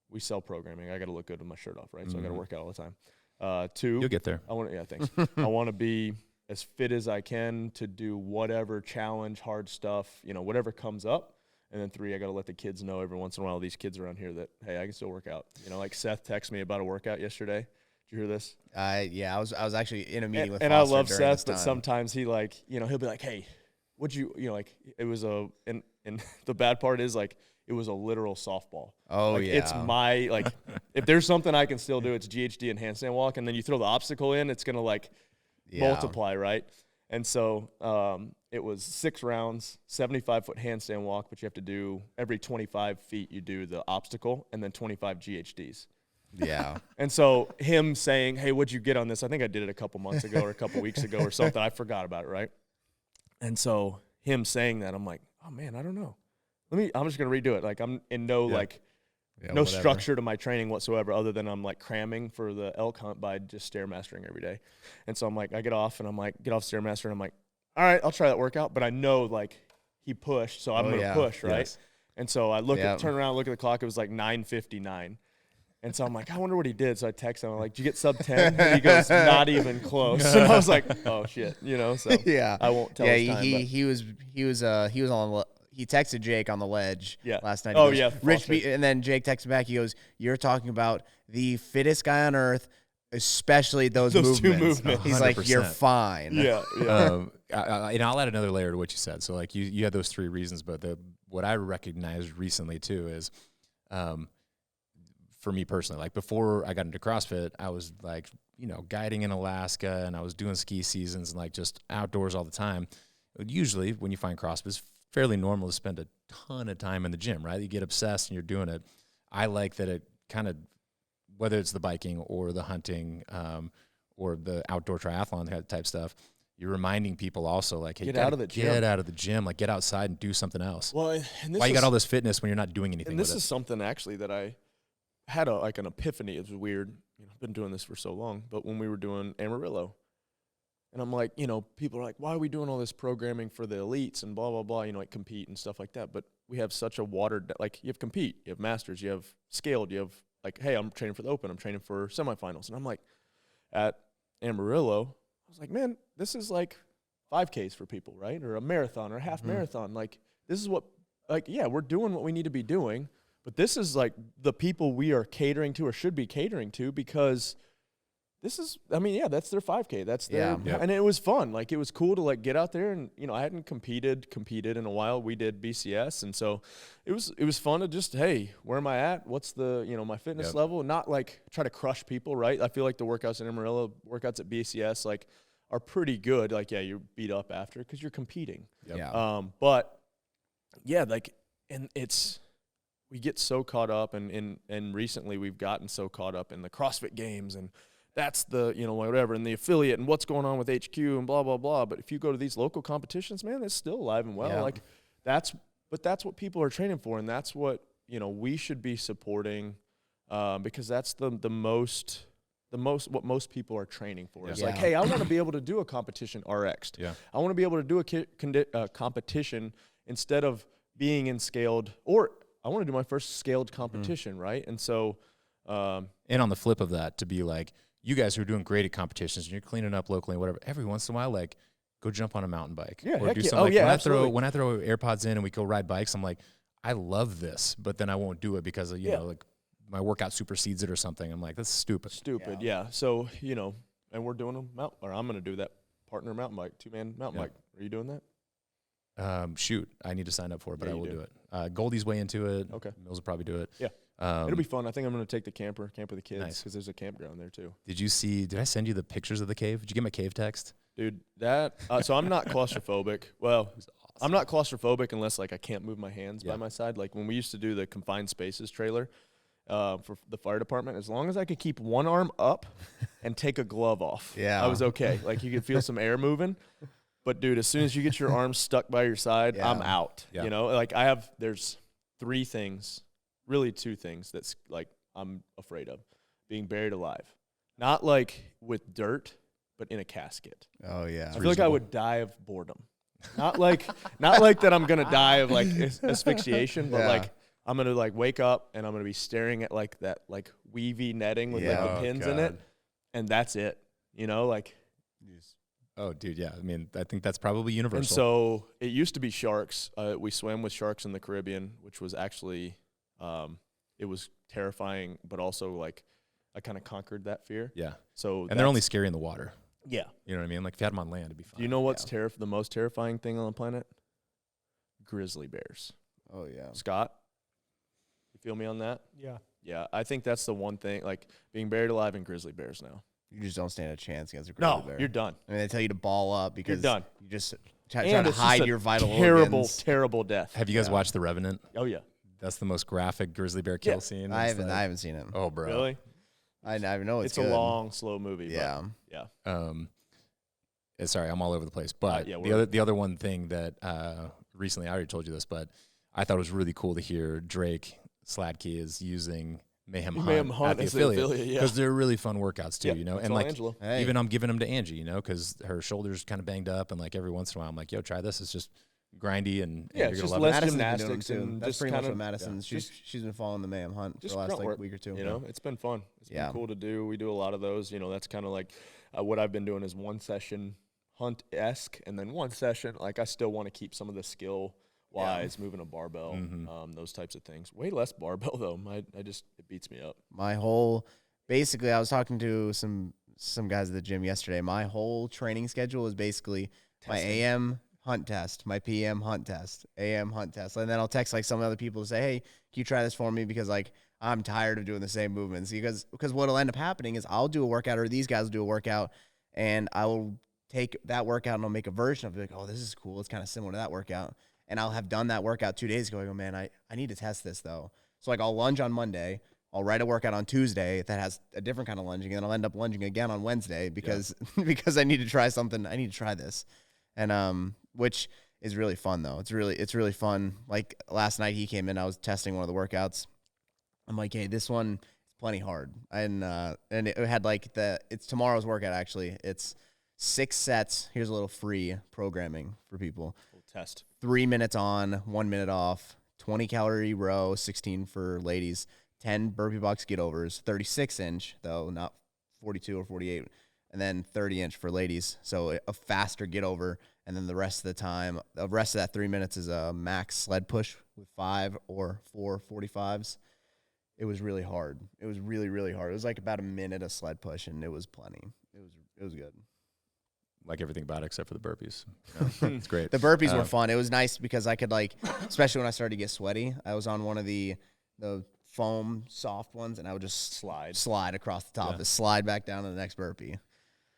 we sell programming. I got to look good with my shirt off, right? So I got to work out all the time. 2, You'll get there. Thanks. I want to be as fit as I can to do whatever challenge, hard stuff, you know, whatever comes up. And then 3, I got to let the kids know every once in a while, these kids around here, that, hey, I can still work out. You know, like Seth texted me about a workout yesterday. Did you hear this? Yeah, I was actually in a meeting with and Foster I love during Seth, this but time. sometimes he like, you know, he'll be like, hey, what'd you know, like it was and the bad part is like it was a literal softball. Oh, like, yeah. It's my, like, if there's something I can still do, it's GHD and handstand walk, and then you throw the obstacle in, it's going to like multiply, right? And so it was 6 rounds, 75-foot handstand walk, but you have to do every 25 feet you do the obstacle and then 25 GHDs. Yeah. And so him saying, hey, what'd you get on this? I think I did it a couple months ago or a couple weeks ago or something. I forgot about it, right? And so him saying that, I'm like, oh, man, I don't know. I'm just going to redo it. Like I'm in no no structure to my training whatsoever, other than I'm like cramming for the elk hunt by just Stairmastering every day. And so I'm like, I get off Stairmaster, and I'm like, all right, I'll try that workout. But I know like he pushed, so I'm going to push, right? Yes. And so I turn around, look at the clock. It was like 9:59. And so I'm like, I wonder what he did. So I text him. I'm like, did you get sub 10? And he goes, not even close. And I was like, oh shit, you know. So I won't tell. His time, he was on. He texted Jake on the ledge last night. He goes, Rich and then Jake texted back. He goes, "You're talking about the fittest guy on earth, especially those 2 movements." 100%. He's like, "You're fine." Yeah. And I'll add another layer to what you said. So like you had those 3 reasons, but what I recognized recently too is, for me personally, like before I got into CrossFit, I was like, you know, guiding in Alaska, and I was doing ski seasons and like just outdoors all the time. Usually when you find CrossFit, it's fairly normal to spend a ton of time in the gym, right? You get obsessed and you're doing it. I like that it kind of, whether it's the biking or the hunting or the outdoor triathlon type stuff, you're reminding people also like, hey, get out of the gym, like get outside and do something else. Well, and why you got all this fitness when you're not doing anything? And this is something actually that I had like an epiphany. It was weird. You know, I've been doing this for so long, but when we were doing Amarillo, and I'm like, you know, people are like, why are we doing all this programming for the elites and blah, blah, blah, you know, like compete and stuff like that. But we have such a watered, like you have compete, you have masters, you have scaled, you have like, hey, I'm training for the open, I'm training for semifinals. And I'm like, at Amarillo, I was like, man, this is like 5Ks for people, right? Or a marathon or a half marathon. Like, this is what, like, yeah, we're doing what we need to be doing. But this is like the people we are catering to or should be catering to, because this is, I mean, yeah, that's their 5K. That's their, and it was fun. Like, it was cool to like get out there and, you know, I hadn't competed in a while. We did BCS. And so it was fun to just, hey, where am I at? What's the, you know, my fitness level? Not like try to crush people, right? I feel like the workouts in Amarillo, workouts at BCS, like are pretty good. Like, yeah, you're beat up after because you're competing. But yeah, like, and we get so caught up and recently we've gotten so caught up in the CrossFit games and that's the, you know, whatever, and the affiliate and what's going on with HQ and blah, blah, blah. But if you go to these local competitions, man, it's still alive and well. Yeah. Like that's what people are training for. And that's what, you know, we should be supporting, because that's what most people are training for. It's like, hey, I want to be able to do a competition RX'd. Yeah. I want to be able to do a competition instead of being in scaled, or I want to do my first scaled competition, right? And so, and on the flip of that, to be like, you guys are doing great at competitions and you're cleaning up locally and whatever. Every once in a while, like, go jump on a mountain bike. Yeah, or heck do yeah. something. Oh, Like, yeah, when I throw AirPods in and we go ride bikes, I'm like, I love this, but then I won't do it because you know, like my workout supersedes it or something. I'm like, that's stupid. Yeah. So, you know, and we're doing I'm going to do that partner mountain bike, 2-man mountain bike. Are you doing that? Shoot, I need to sign up for it, but Yeah, I will you do it. Goldie's way into it. Okay. Mills will probably do it. Yeah. It'll be fun. I think I'm going to take the camp with the kids Nice. because there's a campground there too. Did I send you the pictures of the cave? Did you get my cave text? Dude, that so I'm not claustrophobic. Well, It was awesome. I'm not claustrophobic unless like I can't move my hands by Yeah. my side. Like when we used to do the confined spaces trailer for the fire department, as long as I could keep one arm up and take a glove off, Yeah. I was okay. Like you could feel some air moving. But dude, as soon as you get your arms stuck by your side, I'm Yeah. out. Yeah. You know, like there's 3 things, really 2 things that's like I'm afraid of. Being buried alive. Not like with dirt, but in a casket. Oh yeah. I feel like I would die of boredom. Not like that I'm gonna die of like asphyxiation, but Yeah. like I'm gonna like wake up and I'm gonna be staring at like that like weavy netting with like Yeah. the pins in it, and that's it. You know, like. Oh, dude, yeah. I mean, I think that's probably universal. And so it used to be sharks. We swam with sharks in the Caribbean, which was actually, it was terrifying, but also like I kind of conquered that fear. yeah. So And they're only scary in the water. yeah. You know what I mean? Like if you had them on land, it'd be fine. Do you know what's the most terrifying thing on the planet? Grizzly bears. Oh yeah. Scott, you feel me on that? Yeah. Yeah, I think that's the one thing, like being buried alive in grizzly bears now. You just don't stand a chance against a grizzly No, bear. you're done. I mean, they tell you to ball up because done. you just try And to it's hide just a your vital terrible, organs. terrible death. Have you guys watched The Revenant? Oh yeah. That's the most graphic grizzly bear kill Yeah. scene. I It's haven't seen it. Oh, bro. Really? I know it's It's a good. long, slow movie. but Yeah. yeah. Sorry, I'm all over the place. But yeah, the other one thing that recently, I already told you this, but I thought it was really cool to hear Drake Sladkey is using Mayhem Hunt at the as the affiliate yeah. because they're really fun workouts too, Yeah, you know. that's And all like Angela. Hey. even I'm giving them to Angie, you know, because her shoulder's kind of banged up, and like every once in a while I'm like, yo, try this. It's just grindy and Yeah, you're it's gonna just love less it. Madison's been doing gymnastics them, too. and That's just pretty much kinda- what Madison. yeah. She's been following the Mayhem Hunt for Just the last grunt like work, week or 2. You know, it's been fun. It's Yeah. been cool to do. We do a lot of those. You know, that's kind of like what I've been doing is one session hunt-esque, and then one session like I still want to keep some of the skill wise, moving a barbell, those types of things. Way less barbell though. It beats me up. My whole basically, I was talking to some guys at the gym yesterday. My whole training schedule is basically my AM hunt test, my PM hunt test, AM hunt test, and then I'll text like some other people to say, hey, can you try this for me, because like I'm tired of doing the same movements. Because what'll end up happening is I'll do a workout, or these guys will do a workout, and I will take that workout and I'll make a version of it. Like, oh, this is cool. It's kind of similar to that workout. And I'll have done that workout 2 days ago. I go, man, I need to test this though. So like I'll lunge on Monday. I'll write a workout on Tuesday that has a different kind of lunging, and then I'll end up lunging again on Wednesday because because I need to try something. I need to try this, and which is really fun though. It's really fun. Like last night he came in, I was testing one of the workouts. I'm like, hey, this one is plenty hard, and it had like it's tomorrow's workout actually. It's 6 sets. Here's a little free programming for people. Test. 3 minutes on, 1 minute off, 20 calorie row, 16 for ladies, 10 burpee box get overs, 36 inch though, not 42 or 48, and then 30 inch for ladies. So a faster get over. And then the rest of the time, the rest of that 3 minutes is a max sled push with 5 or 4 45s. It was really hard. It was really, really hard. It was like about a minute of sled push, and it was plenty. It was good. Like everything about it except for the burpees. You know, it's great. The burpees were fun. It was nice because I could like, especially when I started to get sweaty, I was on one of the foam soft ones, and I would just slide across the top, Yeah. and slide back down to the next burpee.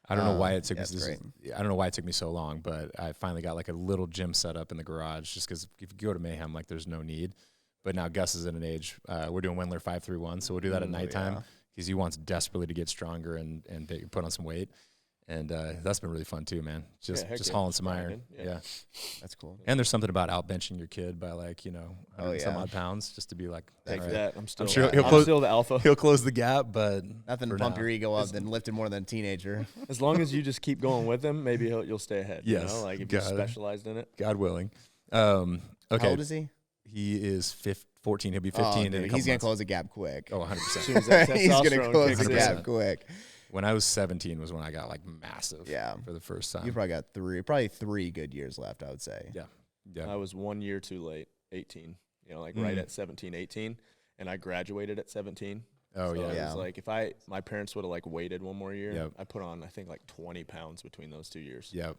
I don't know why it took yeah, me. it's great. I don't know why it took me so long, but I finally got like a little gym set up in the garage. Just because if you go to Mayhem, like there's no need. But now Gus is at an age. We're doing Wendler 531, so we'll do that at nighttime. yeah. because he wants desperately to get stronger and put on some weight. And that's been really fun too, man. Just hauling some iron. Yeah. That's cool. And there's something about outbenching your kid by like, 100 some yeah. odd pounds just to be like, Take all right. that. I'm still sure I'm still the alpha. He'll close the gap, but Nothing to for pump now. your ego up than lifting more than a teenager. As long as you just keep going with him, maybe you'll stay ahead. Yes. You know? Like if you God. specialized in it. God willing. How Okay. old is he? He is 14. He'll be 15 Oh, in a dude, couple he's gonna months. close the gap quick. Oh, 100%. As soon as that He's gonna testosterone close kicks the in. gap quick. When I was 17 was when I got like massive. Yeah. For the first time. You probably got three good years left, I would say. Yeah. Yeah. I was 1 year too late, 18. Right at 17, 18, and I graduated at 17. Oh, So yeah. it Yeah. was like if my parents would have like waited one more year, Yep. I put on I think like 20 pounds between those 2 years. Yep.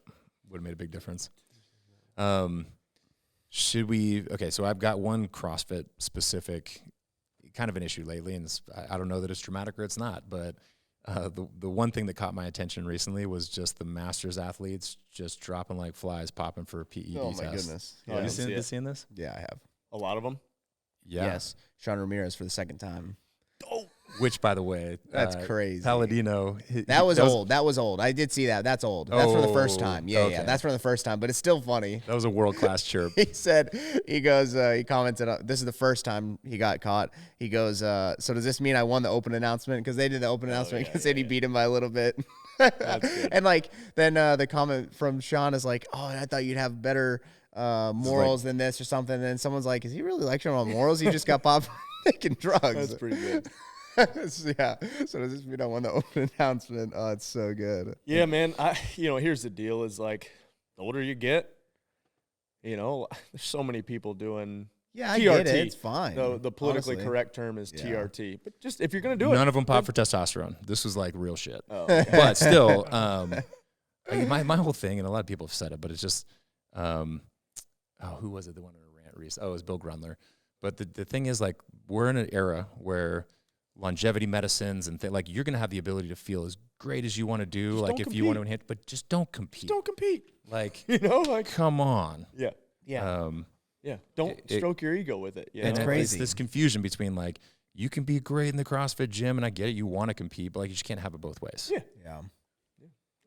Would have made a big difference. Should we? Okay, so I've got one CrossFit specific kind of an issue lately, and I don't know that it's dramatic or it's not, but the one thing that caught my attention recently was just the Masters athletes just dropping like flies, popping for a PED Oh my test. goodness. Yeah, Have I you see it. seen this? Yeah, I have. A lot of them. Yeah. Yes. Sean Ramirez for the second time. Which, by the way, That's crazy. Palladino. That was old. That was old. I did see that. That's old. That's for the first Oh, time. Yeah, okay. yeah. That's for the first time, but it's still funny. That was a world class chirp. He commented, this is the first time he got caught. He goes, so does this mean I won the open announcement? Because they did the open announcement and said he beat him by a little bit. good. And like, then the comment from Sean is like, oh, I thought you'd have better morals than this or something. And then someone's like, is he really lecturing on morals? He just got popped for taking drugs. That's pretty good. Yeah. So does this mean I won the open announcement? Oh, it's so good. Yeah, man. Here's the deal: is like the older you get, there's so many people doing. Yeah, I TRT. get it. It's fine. The politically honestly. correct term is Yeah. TRT. But just if you're gonna do it, None of them pop for testosterone. This was like real shit. Oh, okay. But still, my whole thing, and a lot of people have said it, but it's just, who was it? The one in a rant recently? Oh, it was Bill Grunler. But the thing is, like, we're in an era where longevity medicines and like you're gonna have the ability to feel as great as you want to do, Just like don't if you want to compete. hit, but just don't compete. Just don't compete. Like, Like come on. yeah, Yeah. yeah. Don't stroke your ego with it. And It's it's crazy. this confusion between like you can be great in the CrossFit gym, and I get it, you want to compete, but like you just can't have it both ways. Yeah. Yeah.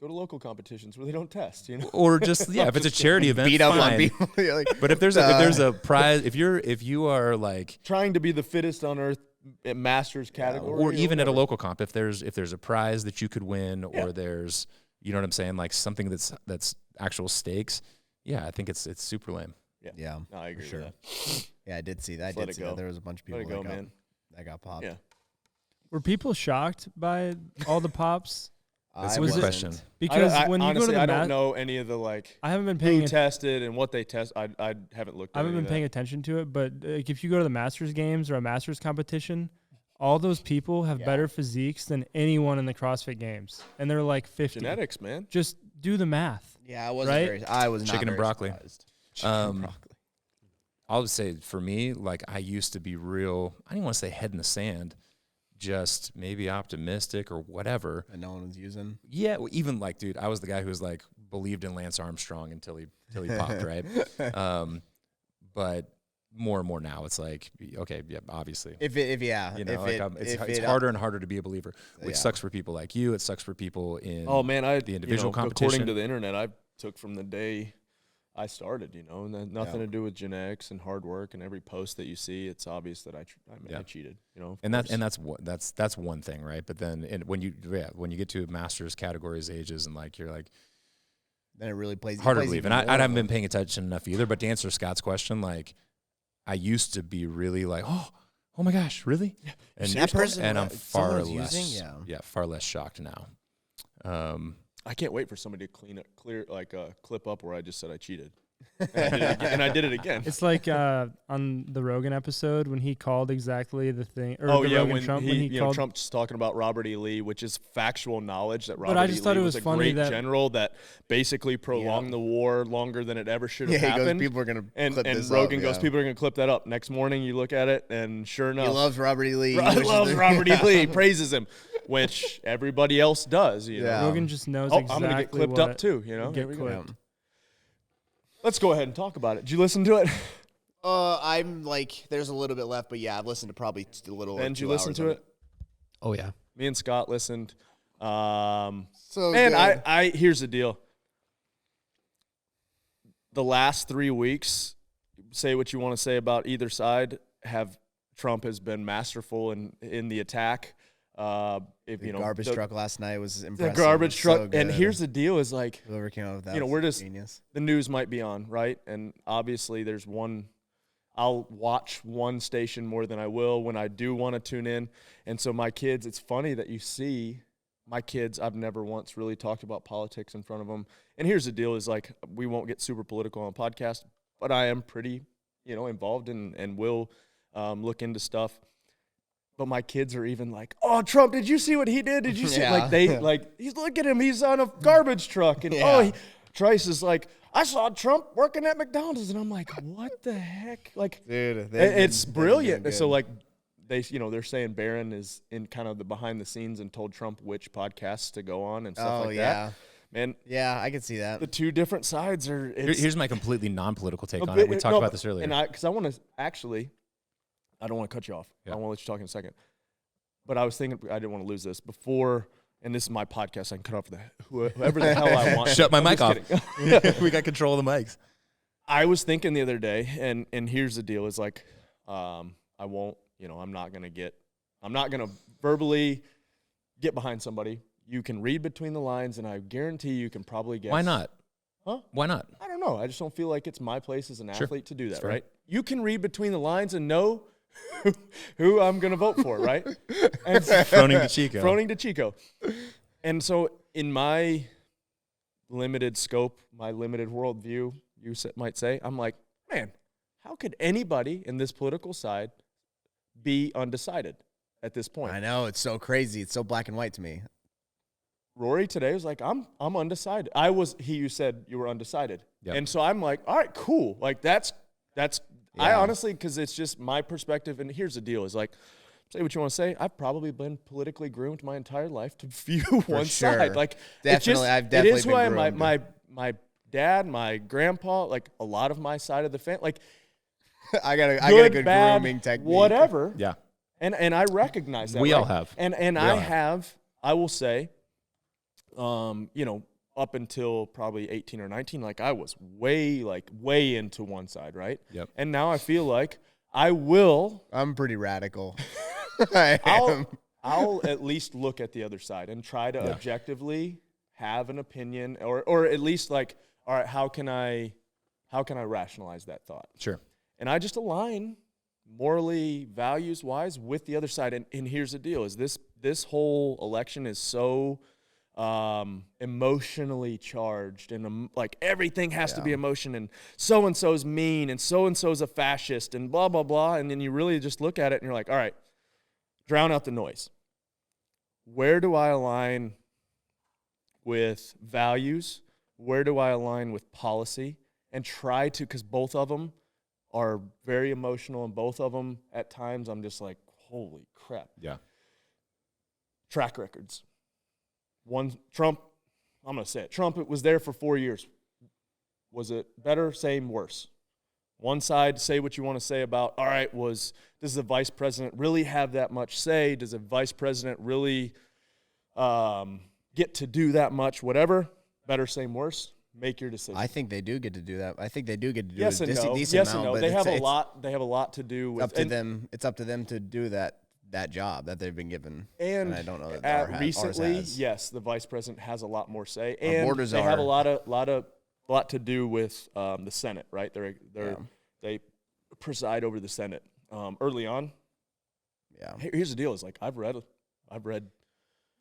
Go to local competitions where they don't test. Or just if it's a charity event, Beat up on fine. people. You're like, But if there's a prize, if you are like, Trying to be the fittest on earth at Masters category, or even at a whatever. local comp, if there's a prize that you could win, or there's, you know what I'm saying, like something that's actual stakes. Yeah, I think it's super lame. yeah. No, I agree sure. with that. Yeah, I did see that. Just let it go. There was a bunch of people Let it go, that, man. got popped. Yeah. Were people shocked by all the pops? That's a Was good it- question. Because I when you honestly, go to the I mat, don't know any of the like I haven't been who paying. tested and what they test. I haven't looked. I at haven't any been of paying that. attention to it, but if you go to the Masters games or a Masters competition, all those people have better physiques than anyone in the CrossFit games, and they're like 50. Genetics, man. Just do the math. Yeah, I wasn't Right? very. I was not Chicken and very broccoli. surprised. I'll say for me, like I used to be real, I don't want to say head in the sand, just maybe optimistic or whatever. And no one was using. Yeah, well, even like, dude, I was the guy who was like believed in Lance Armstrong until he popped, right? But more and more now, it's like, okay, yeah, obviously. It's Harder and harder to be a believer, which Yeah. sucks for people like you. It sucks for people in Oh man, the individual competition. According to the internet, I took from the day I started, and then nothing to do with genetics and hard work. And every post that you see, it's obvious that I cheated. of and course. that's one thing, right? But then when you get to masters categories, ages, and like you're like Then it really plays. harder to plays believe. even And I more, haven't though. been paying attention enough either. But to answer Scott's question, like I used to be really like, oh my gosh, really? Yeah. And That person, and I'm someone far was less, using, far less shocked now. I can't wait for somebody to clear like a clip up where I just said I cheated. And I did it again. It's like on the Rogan episode when he called exactly the thing. Or Oh the yeah, Rogan when Trump, he, called. Trump's talking about Robert E. Lee, which is factual knowledge that Robert I E. just Lee thought it was was a funny great that- general that basically prolonged the war longer than it ever should have Yeah, he goes, happened. people are gonna and clip and this Rogan up, goes, yeah. people are gonna clip that up. Next morning, you look at it, and sure enough, He loves Robert E. Lee. I loves Robert E. Lee, praises him, which everybody else does. You know? Yeah. Rogan just knows Oh, exactly I'm gonna get clipped what up too. You know, get Here we go. clipped. Let's go ahead and talk about it. Did you listen to it? I'm like, there's a little bit left, but yeah, I've listened to probably a little. And did you listen to it? Oh yeah. Me and Scott listened. So Man, good. I here's the deal. The last 3 weeks, say what you want to say about either side, Trump has been masterful in the attack. If The garbage truck last night was the impressive. garbage So truck, and good. here's the deal: is like, whoever came up with that. you know, was we're just genius. the news might be on, right? And obviously, there's one. I'll watch one station more than I will when I do want to tune in. And so my kids, it's funny that you see my kids. I've never once really talked about politics in front of them. And here's the deal: is like, we won't get super political on a podcast, but I am pretty, involved and will look into stuff. But my kids are even like, "Oh, Trump, did you see what he did? Did you see?" Yeah. He's look at him. He's on a garbage truck, and Trice is like, "I saw Trump working at McDonald's," and I'm like, "What the heck?" Like, Dude, it's brilliant. And so like, they're saying Barron is in kind of the behind the scenes and told Trump which podcasts to go on and stuff like that. Man, yeah, I can see that. the two different sides are. Here's my completely non-political take a on bit- it. We talked about this earlier. and because I want to actually, I don't want to cut you off. Yeah. I want to let you talk in a second. But I was thinking I didn't want to lose this before, and this is my podcast. I can cut off whoever the hell I want. Shut my I'm mic just off. kidding. We got control of the mics. I was thinking the other day, and here's the deal: is like, I won't, I'm not gonna verbally get behind somebody. You can read between the lines, and I guarantee you can probably guess. Why not? Huh? Why not? I don't know. I just don't feel like it's my place as an Sure. athlete to do that, fair. right? You can read between the lines and know who I'm going to vote for, right? And Froning to Chico. Froning to Chico. And so in my limited scope, my limited worldview, might say, I'm like, man, how could anybody in this political side be undecided at this point? I know, it's so crazy. It's so black and white to me. Rory today was like, I'm undecided. You said you were undecided. Yep. And so I'm like, all right, cool. Like I Yeah. honestly, because it's just my perspective. And here's the deal: is like, say what you want to say. I've probably been politically groomed my entire life to view one sure. side. Like, Definitely, I've definitely it is who been I am. groomed. My dad, my grandpa, like a lot of my side of the family, like I got a good bad, grooming technique. whatever. Yeah. And I recognize that. We right? all have. And We I all have. I will say, up until probably 18 or 19, like I was way into one side, right? Yep. And now I feel like I will. I'm pretty radical. I am. I'll at least look at the other side and try to Yeah. objectively have an opinion, or at least like, all right, how can I rationalize that thought? Sure. And I just align morally, values wise with the other side. And here's the deal: is this whole election is so emotionally charged, and like everything has to be emotion, and so-and-so's mean, and so-and-so's a fascist, and blah, blah, blah. And then you really just look at it and you're like, all right, drown out the noise. Where do I align with values? Where do I align with policy? And try to, because both of them are very emotional, and both of them at times I'm just like, holy crap. Yeah. Track records. Trump, I'm going to say it. Trump was there for 4 years. Was it better, same, worse? One side, say what you want to say about, all right, does the vice president really have that much say? Does a vice president really get to do that much? Whatever, better, same, worse. Make your decision. I think they do get to do that. I think they do get to do yes a and no. decent Yes amount. and no. But They have a it's lot. They have a lot to do with up to them. It's up to them to do that job that they've been given. And I don't know that ours recently, has. yes, the vice president has a lot more say, Our and borders they have a are- lot to do with the Senate, right? They preside over the Senate. Early on, Yeah. here's the deal: is like I've read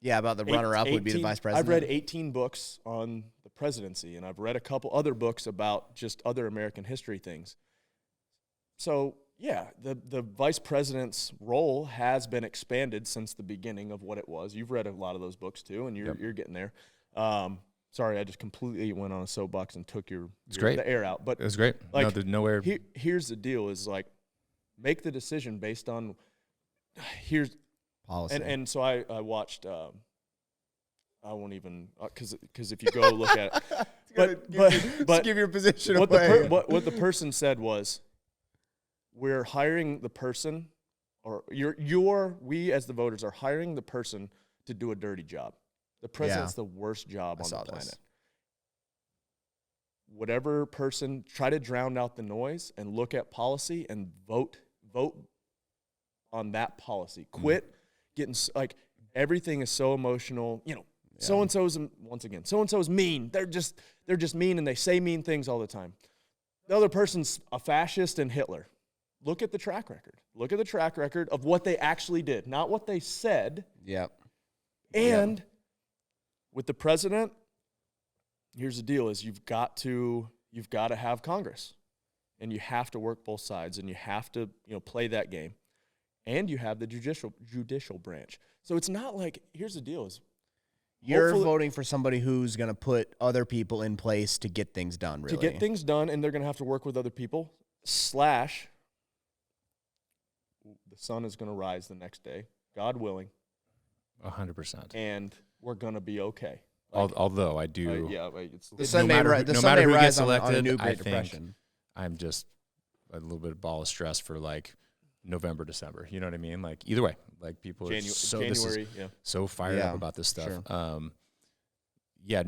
Yeah, about the runner-up would be the 18 vice president. I've read 18 books on the presidency, and I've read a couple other books about just other American history things. So, yeah, the vice president's role has been expanded since the beginning of what it was. You've read a lot of those books, too, and you're getting there. Sorry, I just completely went on a soapbox and took great. the air out. But It was great. Like, no, there's nowhere. here's the deal: is like make the decision based on Policy. and so I watched. I won't even because if you go look at it, but give your position what away. what the person said was, we're hiring the person, or we as the voters are hiring the person to do a dirty job. The president's the worst job on the planet. Whatever person, try to drown out the noise and look at policy and vote on that policy. Quit getting like everything is so emotional. You know, so and so's mean. They're just mean and they say mean things all the time. The other person's a fascist and Hitler. Look at the track record. Look at the track record of what they actually did, not what they said. Yep. And with the president, here's the deal: is you've got to have Congress, and you have to work both sides, and you have to play that game, and you have the judicial branch. So it's not like, here's the deal: is you're voting for somebody who's going to put other people in place to get things done. Really, to get things done, and they're going to have to work with other people. The sun is going to rise the next day, God willing. 100%. And we're going to be okay. Although I do, the sun may rise on a new Great Depression. I'm just a little bit of ball of stress for like November, December. You know what I mean? Like either way, like people are so fired up about this stuff. Sure. As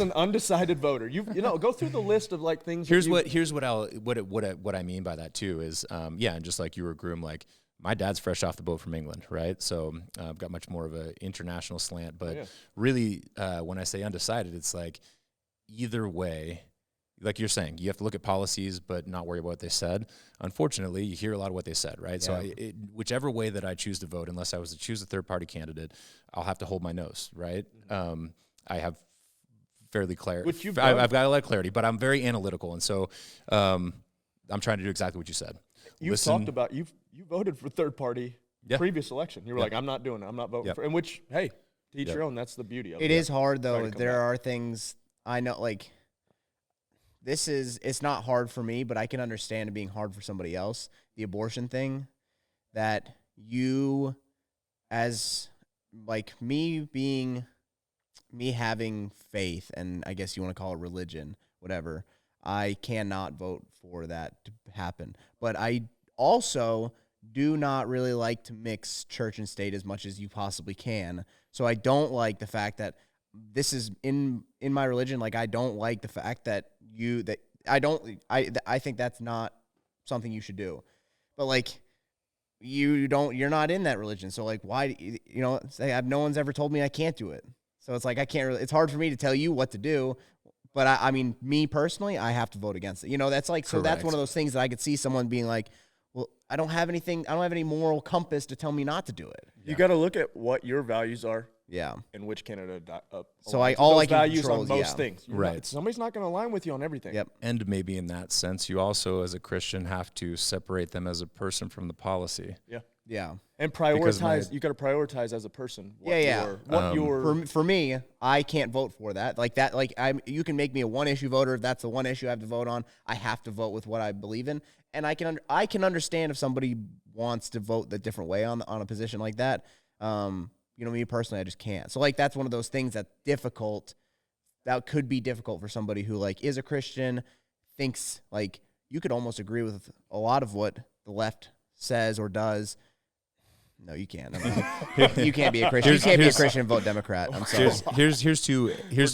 an undecided voter, go through the list of like things. Here's what I mean by that too is and just like you were groomed, like my dad's fresh off the boat from England, right? So I've got much more of an international slant, but really when I say undecided, it's like either way. Like you're saying, you have to look at policies, but not worry about what they said. Unfortunately, you hear a lot of what they said, right? Yeah. So whichever way that I choose to vote, unless I was to choose a third-party candidate, I'll have to hold my nose, right? I have fairly clarity. I've got a lot of clarity, but I'm very analytical, and so I'm trying to do exactly what you said. You voted for third-party previous election. You were like, I'm not doing it. I'm not voting for. In which, hey, to each your own. That's the beauty of it. It is hard though. There are things I know, like. It's not hard for me, but I can understand it being hard for somebody else. The abortion thing, that you, as like me having faith, and I guess you want to call it religion, whatever, I cannot vote for that to happen. But I also do not really like to mix church and state as much as you possibly can. So I don't like the fact that this is in my religion. Like, I don't like the fact that I think that's not something you should do. But like, you're not in that religion. So like, why, no one's ever told me I can't do it. So it's like, it's hard for me to tell you what to do. But I mean, me personally, I have to vote against it. That's like, so that's one of those things that I could see someone being like, well, I don't have any moral compass to tell me not to do it. You got to look at what your values are. Yeah. And which candidate so I can values control on most things. Right. Somebody's not going to align with you on everything. Yep. And maybe in that sense, you also, as a Christian, have to separate them as a person from the policy. Yeah. Yeah. And prioritize. You got to prioritize as a person. For me, I can't vote for that. Like that. Like you can make me a one issue voter. If that's the one issue I have to vote on, I have to vote with what I believe in. And I can understand if somebody wants to vote the different way on a position like that. Me personally, I just can't. So like that's one of those things that's difficult. That could be difficult for somebody who like is a Christian, thinks like you could almost agree with a lot of what the left says or does. No, you can't. You can't be a Christian. You can't be a Christian and vote Democrat. I'm sorry. Here's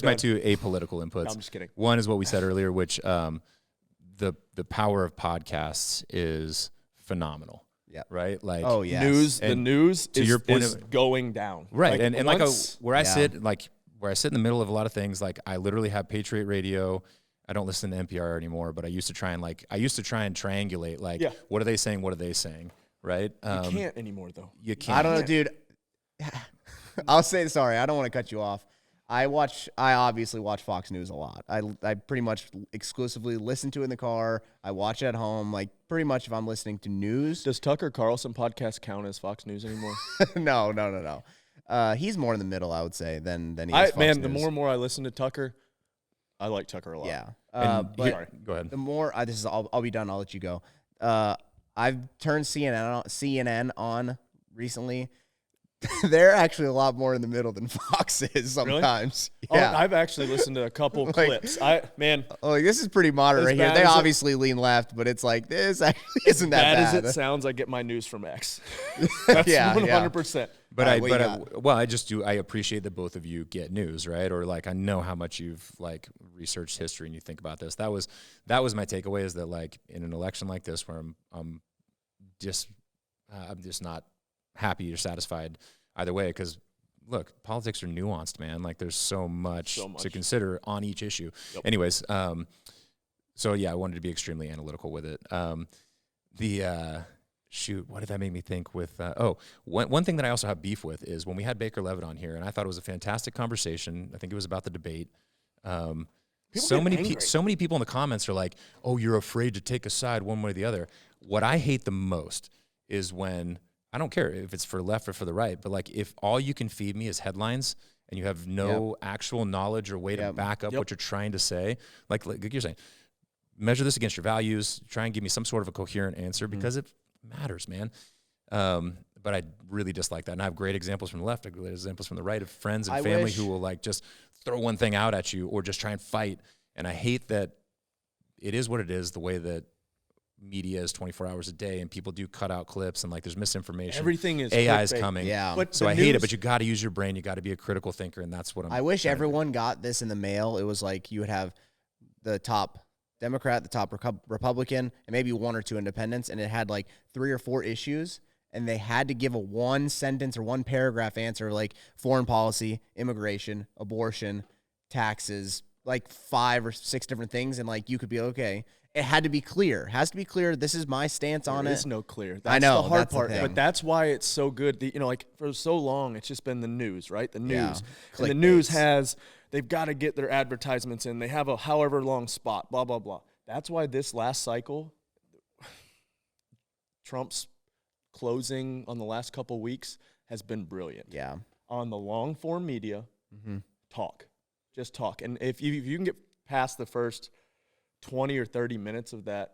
my two apolitical inputs. No, I'm just kidding. One is what we said earlier, which the power of podcasts is phenomenal. Yeah. Right. Like the news to your point is going down. Right. Where I sit in the middle of a lot of things, like I literally have Patriot Radio. I don't listen to NPR anymore, but I used to try and triangulate, like, what are they saying? What are they saying? Right. You can't anymore though. You can't. I don't know, dude. I'll say, sorry, I don't want to cut you off. I obviously watch Fox News a lot. I pretty much exclusively listen to it in the car. I watch it at home. Like pretty much if I'm listening to news. Does Tucker Carlson podcast count as Fox News anymore? No. He's more in the middle, I would say, than he is Fox News. The more and more I listen to Tucker, I like Tucker a lot. Yeah. Sorry, go ahead. The more I'll be done. I'll let you go. I've turned CNN on recently. They're actually a lot more in the middle than Fox is sometimes. Oh, Yeah. I've actually listened to a couple clips. This is pretty moderate As right here. bad They as it- obviously lean left, but it's like this actually isn't that bad bad. as it sounds, I get my news from X. That's Yeah, 100%. But All right, I appreciate that both of you get news, right? Or like, I know how much you've like researched history and you think about this. That was my takeaway, is that like in an election like this where I'm just not happy or satisfied either way. Cause look, politics are nuanced, man. Like there's so much to consider on each issue. Yep. Anyways. So yeah, I wanted to be extremely analytical with it. Shoot, what did that make me think with? One thing that I also have beef with is when we had Baker Levitt on here, and I thought it was a fantastic conversation. I think it was about the debate. So many people in the comments are like, "Oh, you're afraid to take a side one way or the other." What I hate the most is when, I don't care if it's for left or for the right, but like if all you can feed me is headlines and you have no actual knowledge or way to back up what you're trying to say, like you're saying, measure this against your values, try and give me some sort of a coherent answer because it matters, man. But I really dislike that. And I have great examples from the left, I have great examples from the right of friends and family who will like just throw one thing out at you or just try and fight. And I hate that it is what it is, the way that media is 24 hours a day and people do cut out clips and like there's misinformation. Everything is AI is clickbait. coming. Yeah. But So I hate it, but you got to use your brain. You got to be a critical thinker. And that's what I wish everyone got this in the mail. It was like you would have the top Democrat, the top Republican, and maybe one or two independents, and it had like 3 or 4 issues, and they had to give a 1 sentence or 1 paragraph answer, like foreign policy, immigration, abortion, taxes, like 5 or 6 different things, and like you could be okay. It had to be clear. It has to be clear. This is my stance on it. There is no clear. That's I know, the hard that's the part. thing. But that's why it's so good. Like for so long, it's just been the news, right? The news. Yeah. And the news they've got to get their advertisements in. They have a however long spot, blah, blah, blah. That's why this last cycle, Trump's closing on the last couple weeks has been brilliant. Yeah. On the long form media, talk. Just talk. And if you can get past the first 20 or 30 minutes of that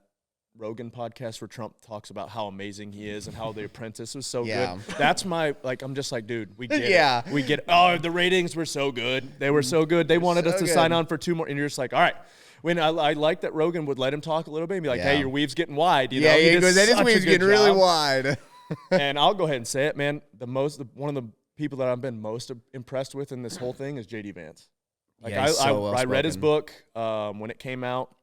Rogan podcast where Trump talks about how amazing he is and how The Apprentice was so good. That's I'm just like, dude, we get it. We get it. Oh, the ratings were so good. They were so good. They wanted us to sign on for 2 more. And you're just like, all right. When I like that Rogan would let him talk a little bit and be like, hey, your weave's getting wide. You know? He goes, this weave's getting really wide. And I'll go ahead and say it, man. One of the people that I've been most impressed with in this whole thing is JD Vance. Like I read his book when it came out,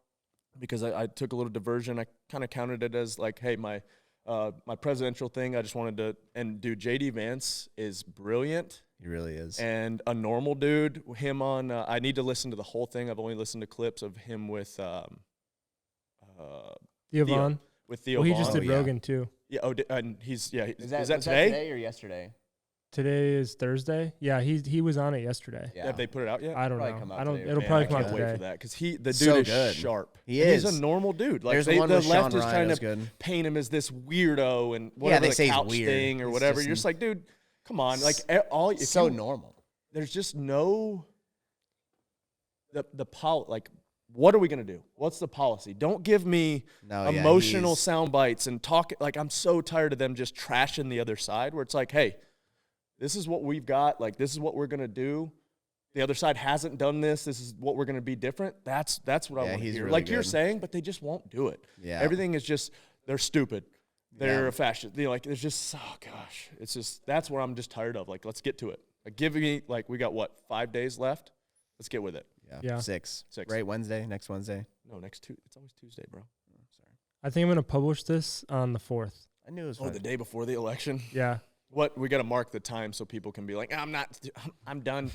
because I took a little diversion. I kind of counted it as like, hey, my presidential thing, I just wanted to, and dude, JD Vance is brilliant. He really is. And a normal dude, him on, I need to listen to the whole thing. I've only listened to clips of him with Theo Vaughn. With Theo Well, he Vaughn. just did Rogan too. Yeah, and he's, Is that today? today or yesterday? Today is Thursday. Yeah, he was on it yesterday. Yeah. Have they put it out yet? I don't Probably come know. out I don't. today. It'll Man, probably I come out Can't wait for today. that because the dude So is good. sharp. He And is. He's a normal dude. Like There's the one with left Sean is Ryan, trying that's to good. paint him as this weirdo and whatever they the say he's couch weird. thing or He's whatever. just You're just like, dude, come on. Like if So you- normal. There's just no like what are we gonna do? What's the policy? Don't give me emotional sound bites and talk. Like I'm so tired of them just trashing the other side. Where it's like, hey, this is what we've got. Like this is what we're gonna do. The other side hasn't done this. This is what we're gonna be different. That's what I want to hear. really Like you're good. saying, but they just won't do it. Yeah. Everything is just they're stupid. They're a fascist. Like there's just gosh. It's just that's what I'm just tired of. Like let's get to it. Like give me like we got what 5 days left. Let's get with it. Yeah. 6. 6. Right, Next Wednesday. No, it's always Tuesday, bro. I think I'm gonna publish this on the 4th. I knew it was Oh, the day before the election. Yeah. What we got to mark the time so people can be like, I'm done.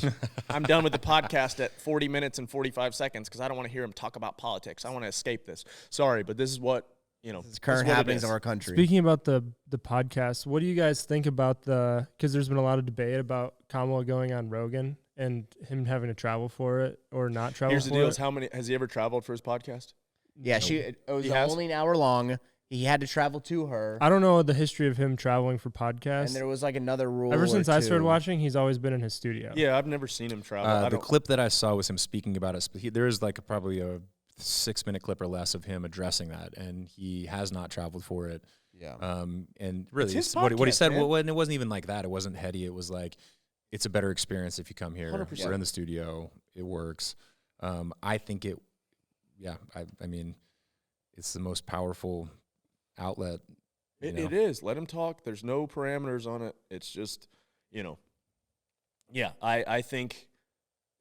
I'm done with the podcast at 40 minutes and 45 seconds because I don't want to hear him talk about politics. I want to escape this. Sorry, but this is what It's this current is what it happenings is. of our country. Speaking about the podcast, what do you guys think about because there's been a lot of debate about Kamala going on Rogan and him having to travel for it or not travel Here's for the deal: it? is how many has he ever traveled for his podcast? Yeah, it was He has? only an hour long. He had to travel to her, I don't know the history of him traveling for podcasts. and there was like another rule. Ever or since I started two. watching, he's always been in his studio. Yeah, I've never seen him travel. The clip that I saw was him speaking about it. There is like probably a 6-minute clip or less of him addressing that, and he has not traveled for it. Yeah. And really, his what he podcast, said, man. and it wasn't even like that. It wasn't heady. It was like, it's a better experience if you come here. 100%. We're in the studio. It works. I think it, yeah, I mean, it's the most powerful outlet. It is. Let him talk. There's no parameters on it. It's just, yeah, I think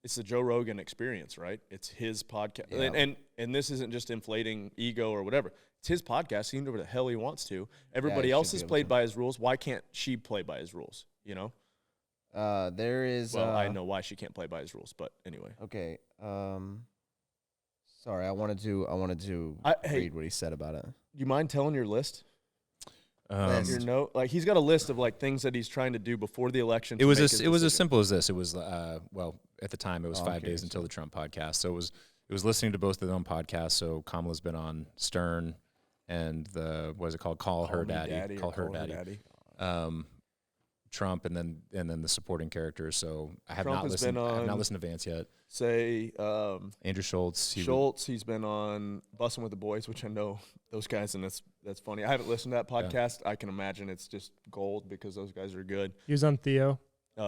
it's the Joe Rogan experience, right? It's his podcast. Yeah. And this isn't just inflating ego or whatever. It's his podcast. He can do what the hell he wants to. Everybody he else should has be able played to. by his rules. Why can't she play by his rules, There is. Well, I know why she can't play by his rules, but anyway. Okay. Sorry, I wanted to Hey, read what he said about it. do you mind telling your list? List. Your note? Like, he's got a list of, like, things that he's trying to do before the election. It to was make as his it was as decision. simple as this. It was well, at the time it was Oh, 5 okay, days so- until the Trump podcast. So it was listening to both of their own podcasts. So Kamala's been on Stern and the what is it called? Call Her Me Daddy. or Call Her Daddy. Trump and then the supporting characters. So I have Trump not has listened. been I have on- not listened to Vance yet. Say, Andrew Schultz. Schultz, he's been on Bussin' with the Boys, which I know those guys, and that's funny. I haven't listened to that podcast. I can imagine it's just gold because those guys are good. He was on Theo.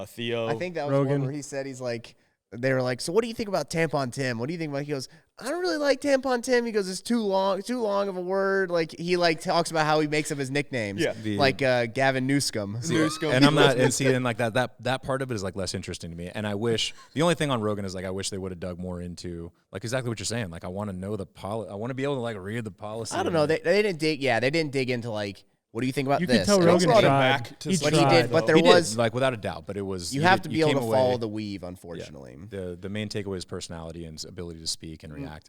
Theo. I think that was the one Rogan. where he said he's like, they were like, so what do you think about Tampon Tim? What do you think about? He goes, I don't really like Tampon Tim. He goes, it's too long of a word. Like he talks about how he makes up his nicknames. Yeah. Like Gavin Newscomb. And I'm not and see and like that part of it is like less interesting to me. And I wish the only thing on Rogan is like I wish they would have dug more into like exactly what you're saying. Like I want to know the I want to be able to like read the policy. I don't know. They didn't dig. Yeah, they didn't dig into like, what do you think about You this? could tell And Rogan also, brought him tried. back to He some- But he did. tried. But there He was did, like without a doubt, but it was you have to be able came to away- follow the weave. Unfortunately, the main takeaway is personality and ability to speak and react.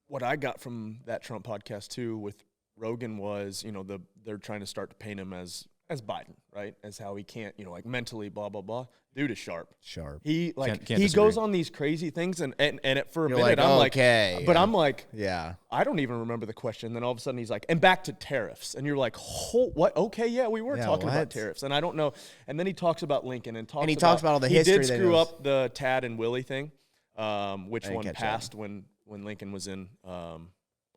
what I got from that Trump podcast too with Rogan was, they're trying to start to paint him as Biden, right? As how he can't, like mentally, blah blah blah. Dude is sharp. He Can't he disagree. goes on these crazy things, and for a You're minute like, I'm okay, like, but yeah. I'm like, yeah. I don't even remember the question. Then all of a sudden he's like, and back to tariffs, and you're like, what? Okay, yeah, we were Yeah, talking about what? tariffs, and I don't know. And then he talks about Lincoln and he talks about all the history He that did he screw knows. up the Tad and Willie thing, which didn't one catch that. passed when Lincoln was in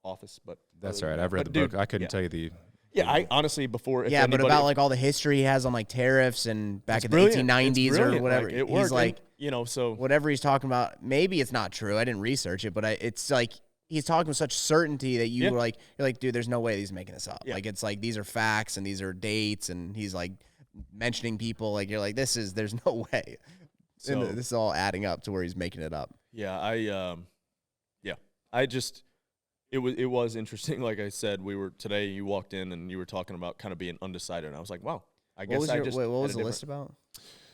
office, but That's other right. than I've that- read but the dude, book. I couldn't yeah. tell you the. Yeah, I honestly before. If Yeah, but anybody, about like all the history he has on like tariffs and back it's in the brilliant. 1890s It's or brilliant. whatever. Like, it he's worked, like, and, so whatever he's talking about, maybe it's not true. I didn't research it, but it's like he's talking with such certainty that Yeah. you're like, dude, there's no way he's making this up. Yeah. Like it's like these are facts and these are dates, and he's like mentioning people. Like you're like, there's no way. So- And this is all adding up to where he's making it up. yeah, I just it was interesting. Like I said, today. You walked in and you were talking about kind of being undecided, and I was like, wow. I guess What was the list about?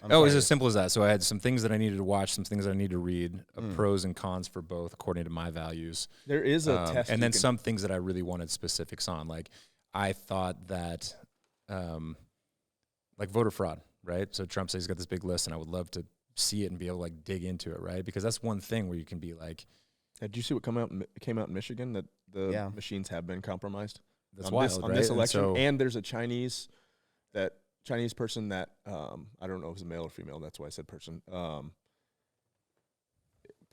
I'm Oh, it was sorry. as simple as that. So I had some things that I needed to watch, some things I need to read, Hmm. pros and cons for both according to my values. There is a test, and you then can- some things that I really wanted specifics on. Like I thought that, like voter fraud, right? So Trump says he's got this big list, and I would love to see it and be able to like dig into it, right? Because that's one thing where you can be like, Did you see what came out in Michigan that the Yeah. machines have been compromised? that's on wild, this, right? on this And election, so- and there's a Chinese person that I don't know if it's a male or female. That's why I said person.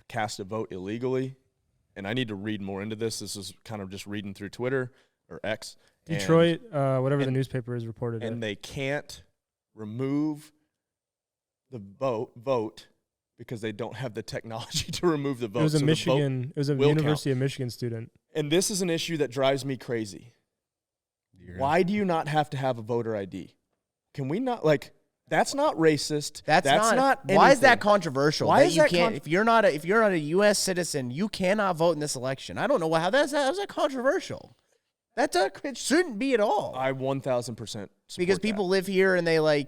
Cast a vote illegally, and I need to read more into this. This is kind of just reading through Twitter or X. and- Detroit, whatever the and- newspaper has reported it. and they can't remove the vote because they don't have the technology to remove the vote. It was a So the vote- Michigan. It was a will count. University of Michigan student. and this is an issue that drives me crazy. Why do you not have to have a voter ID? Can we not that's not racist. That's not. anything. Why is that controversial? Why that is you that can't? If you're not a U.S. citizen, you cannot vote in this election. I don't know how's that controversial. It shouldn't be at all. I 1,000% Because people live here and they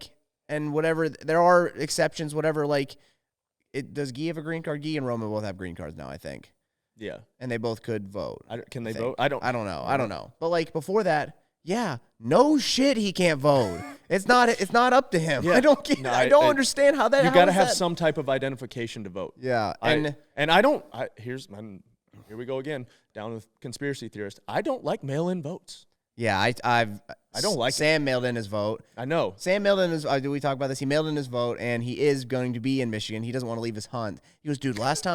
and whatever. There are exceptions. Whatever. Does Guy have a green card? Guy and Roman both have green cards now, I think, Yeah. and they both could vote. Can they think. vote? I don't know. But before that. Yeah, no shit, he can't vote. It's not up to him. Yeah. I don't get. No, I don't I- understand how that. You how got to is have that- some type of identification to vote. Yeah, And here we go again, down with conspiracy theorists. I don't like mail-in votes. yeah, I don't like it. Sam mailed in his vote. I know. Sam mailed in his. Did we talk about this? He mailed in his vote, and he is going to be in Michigan. He doesn't want to leave his hunt. He goes, dude. Last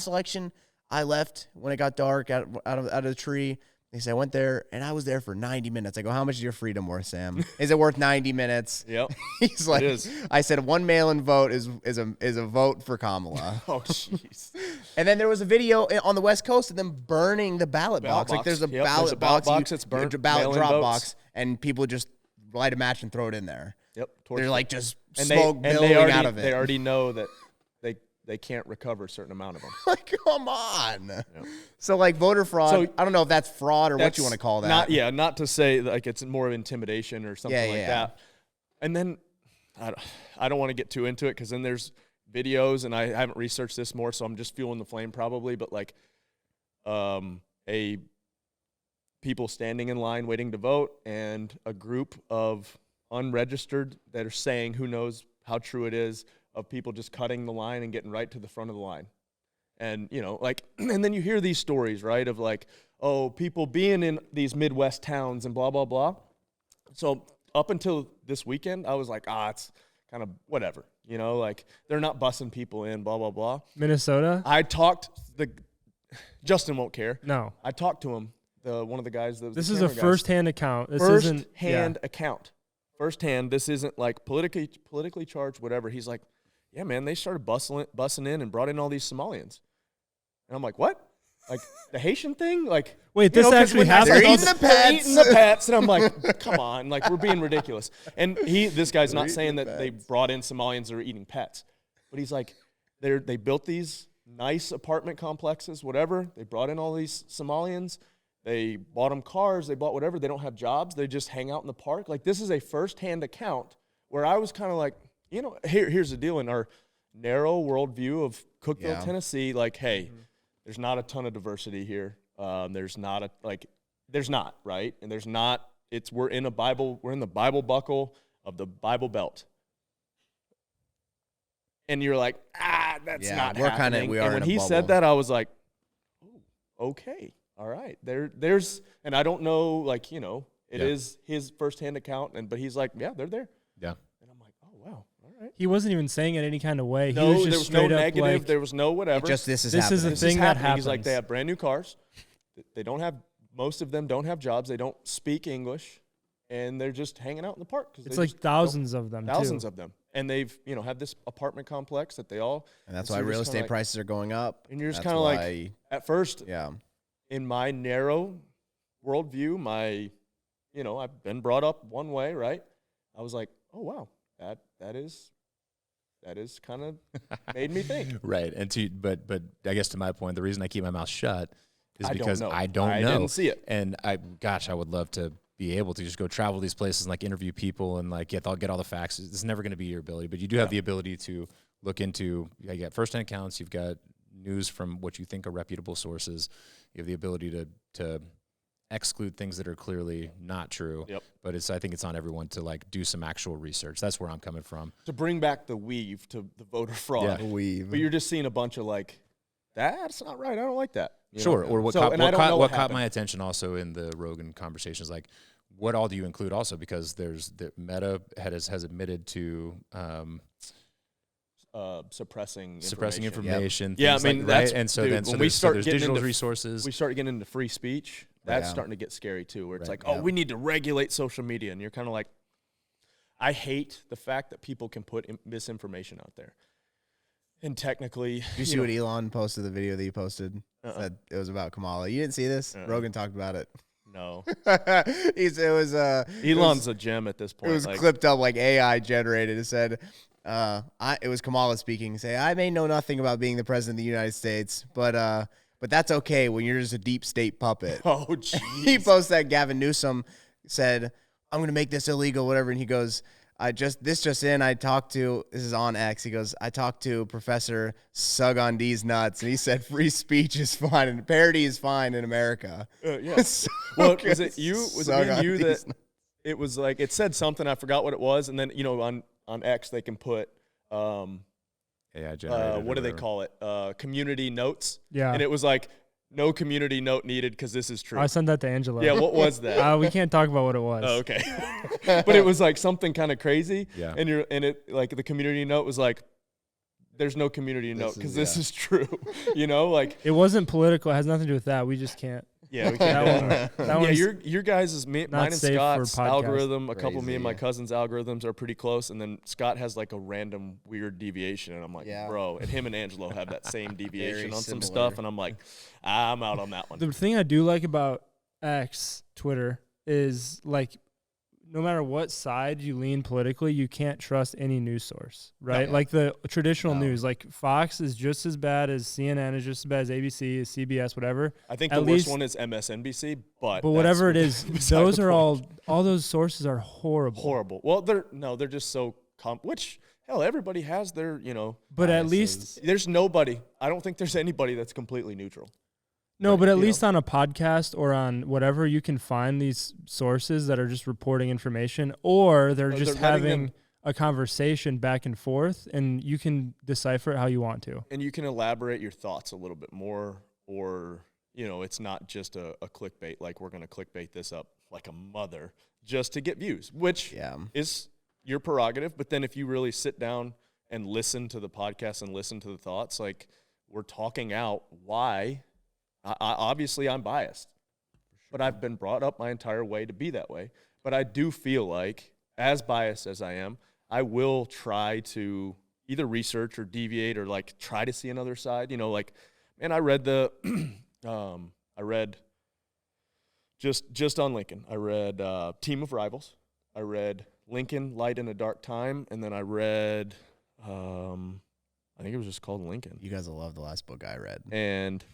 election, I left when it got dark out of the tree. He said, I went there, and I was there for 90 minutes. I go, how much is your freedom worth, Sam? Is it worth 90 minutes? Yep. He's like, It is. I said, one mail-in vote is a vote for Kamala. Oh, jeez. And then there was a video on the West Coast of them burning the ballot box. Like there's a Yep, ballot there's a ballot box. box that's burnt, A ballot mail-in drop votes. box, and people just light a match and throw it in there. Yep. They're like just and smoke they billowing already, out of it. They already know that they can't recover a certain amount of them. Like, come on. So like voter fraud. So I don't know if that's fraud or what you want to call that. Not to say like it's more of intimidation or something like that. And then I don't want to get too into it because then there's videos, and I haven't researched this more, so I'm just fueling the flame probably. But like, people standing in line waiting to vote, and a group of unregistered that are saying, who knows how true it is, of people just cutting the line and getting right to the front of the line. And, like, and then you hear these stories, right, of like, oh, people being in these Midwest towns and blah, blah, blah. So up until this weekend, I was like, it's kind of whatever, like they're not bussing people in, blah, blah, blah. Minnesota? I talked, Justin won't care. No. I talked to him, one of the guys. This is a first-hand account. This First-hand account. Firsthand, this isn't like politically charged, whatever. He's like, yeah, man, they started bussing in and brought in all these Somalians. And I'm like, what? Like the Haitian thing? Like, wait, this actually happened? They're eating the pets. They're eating the pets. And I'm like, come on, like we're being ridiculous. And this guy's not saying that they brought in Somalians that are eating pets. But he's like, they built these nice apartment complexes, whatever. They brought in all these Somalians. They bought them cars. They bought whatever. They don't have jobs. They just hang out in the park. Like, this is a firsthand account where I was kind of like, here's the deal. In our narrow worldview of Cookeville, Tennessee, like, hey, there's not a ton of diversity here. There's not, right? And there's not, we're in the Bible buckle of the Bible Belt. And you're like, that's not happening. We are and when in a he bubble. said that, I was like, oh, okay. All right, there's, and I don't know, like, it is his firsthand account, but he's like, yeah, they're there. Yeah. And I'm like, oh, wow, all right. He wasn't even saying it any kind of way. No, he was just there was straight no up negative. like, There was no whatever. Just this is This happening. is a This thing is that happening. happens. He's like, they have brand new cars. They don't have, most of them don't have jobs. They don't speak English, and they're just hanging out in the park. It's like thousands of them, thousands too. of them. And they've, have this apartment complex that they all. And that's so why you're real just kinda estate like- prices are going up. And you're just That's kind of like, why- at first, yeah. in my narrow worldview, I've been brought up one way, right? I was like, oh wow, that is kind of made me think. Right. But I guess to my point, the reason I keep my mouth shut is because I don't know. I didn't see it. And I would love to be able to just go travel these places and like interview people and like get all the facts. It's never going to be your ability, but you do have the ability to look into, you got first-hand accounts, you've got news from what you think are reputable sources. You have the ability to exclude things that are clearly not true. Yep. But I think it's on everyone to like do some actual research. That's where I'm coming from. To bring back the weave to the voter fraud. Yeah. Weave. But you're just seeing a bunch of like, that's not right. I don't like that. Sure. Or what So, and I don't know what caught happened. my attention also in the Rogan conversations, like what all do you include also? Because there's the Meta has admitted to suppressing information. Yeah, I things mean, like, that's, right? And so dude, then when we there's start getting digital into resources. we start getting into free speech. That's Yeah. starting to get scary too, where it's Right, like, oh, we need to regulate social media, and you're kind of like, I hate the fact that people can put misinformation out there. And technically, Did you see what Elon posted, the video that he posted? Said it was about Kamala. You didn't see this? Rogan talked about it. No, Elon's a gem at this point. It was like, clipped up like AI generated. It said, it was Kamala speaking. Say, I may know nothing about being the president of the United States, but that's okay when you're just a deep state puppet. oh, He jeez. posted that Gavin Newsom said, I'm going to make this illegal, whatever. And he goes, this is on X. He goes, I talked to Professor Sug on D's nuts. And he said, free speech is fine and parody is fine in America. Yeah. So Well, good. was it you? Was Sug it me on and you D's that it was like it said something? I forgot what it was, and then on X they can put AI generated what do or they whatever. call it? Community notes. Yeah. And it was like no community note needed because this is true. I sent that to Angela. Yeah. What was that? We can't talk about what it was. Oh, okay. But it was like something kind of crazy. Yeah. And it like the community note was like, there's no community note because this is true. Like It wasn't political. It has nothing to do with that. We just can't. Yeah, we That can't. one- that Yeah, one's your guys' mine not and safe for Scott's podcast. algorithm. A couple of me and my Crazy. cousin's algorithms are pretty close, and then Scott has like a random weird deviation, and I'm like, Yeah. bro. And him and Angelo have that same deviation on some similar. stuff, and I'm like, I'm out on that one. The thing I do like about X, Twitter, is like no matter what side you lean politically, you can't trust any news source, right? No. Like the traditional No. news, like Fox is just as bad as CNN, is just as bad as ABC, CBS, whatever. I think at the worst least- one is MSNBC, but But whatever it that's is, beside those the are point. all those sources are horrible. horrible. Well, they're just so which hell, everybody has their But at biases. least There's nobody. I don't think there's anybody that's completely neutral. no, Right, but at you least on a podcast or on whatever, you can find these sources that are just reporting information, or they're Or just they're letting having them- a conversation back and forth, and you can decipher it how you want to. And you can elaborate your thoughts a little bit more, or it's not just a clickbait, like we're going to clickbait this up like a mother just to get views, which Yeah. is your prerogative. But then if you really sit down and listen to the podcast and listen to the thoughts, like we're talking out why. Obviously, I'm biased, but I've been brought up my entire way to be that way. But I do feel like, as biased as I am, I will try to either research or deviate or like try to see another side. Like, man, I read just on Lincoln. I read Team of Rivals. I read Lincoln, Light in a Dark Time, and then I read, I think it was just called Lincoln. You guys will love the last book I read. And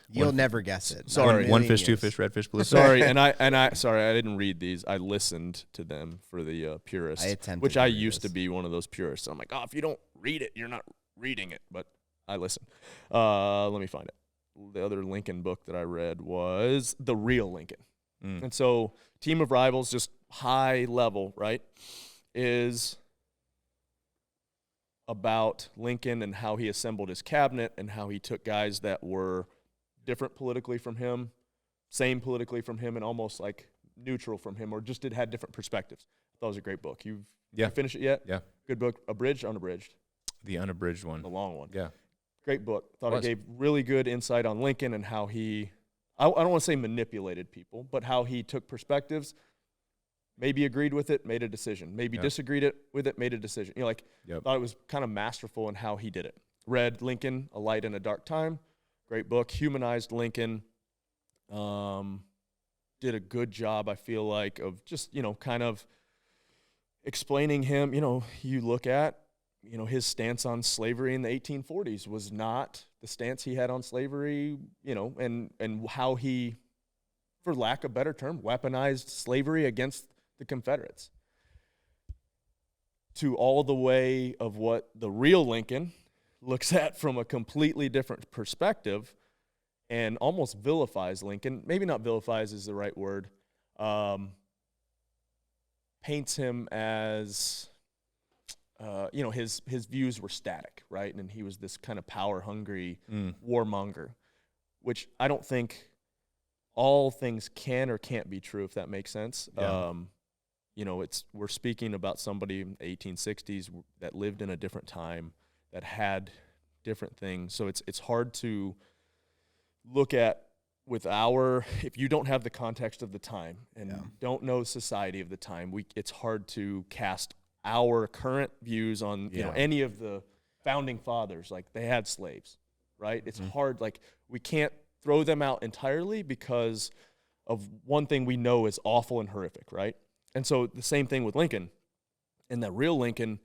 You'll never guess it. Sorry. One Amazing fish, two is- fish, red fish, blue fish. sorry, I didn't read these. I listened to them for the purists, I attempted which to I read used to this. be one of those purists. I'm like, if you don't read it, you're not reading it. But I listened. Let me find it. The other Lincoln book that I read was The Real Lincoln. Mm. And so Team of Rivals, just high level, right, is about Lincoln and how he assembled his cabinet and how he took guys that were different politically from him, same politically from him, and almost like neutral from him, or just had different perspectives. I thought it was a great book. You finished it yet? Yeah. Good book. Abridged, unabridged? The unabridged one. The long one. Yeah. Great book. Thought it Was. gave really good insight on Lincoln and how he, I don't want to say manipulated people, but how he took perspectives, maybe agreed with it, made a decision. Maybe Yeah. disagreed with it, made a decision. Yep. Thought it was kind of masterful in how he did it. Read Lincoln, A Light in a Dark Time. Great book. Humanized Lincoln. Did a good job, I feel like, of just, kind of explaining him. You look at, his stance on slavery in the 1840s was not the stance he had on slavery, and how he, for lack of a better term, weaponized slavery against the Confederates. To all the way of what the real Lincoln looks at from a completely different perspective and almost vilifies Lincoln. Maybe not vilifies is the right word. Paints him as, his views were static, right? And he was this kind of power-hungry warmonger, which I don't think all things can or can't be true, if that makes sense. Yeah. We're speaking about somebody in the 1860s that lived in a different time, that had different things. So it's hard to look at if you don't have the context of the time and don't know society of the time, it's hard to cast our current views on any of the founding fathers. Like, they had slaves, right? It's hard. Like, we can't throw them out entirely because of one thing we know is awful and horrific, right? And so the same thing with Lincoln. And that real Lincoln,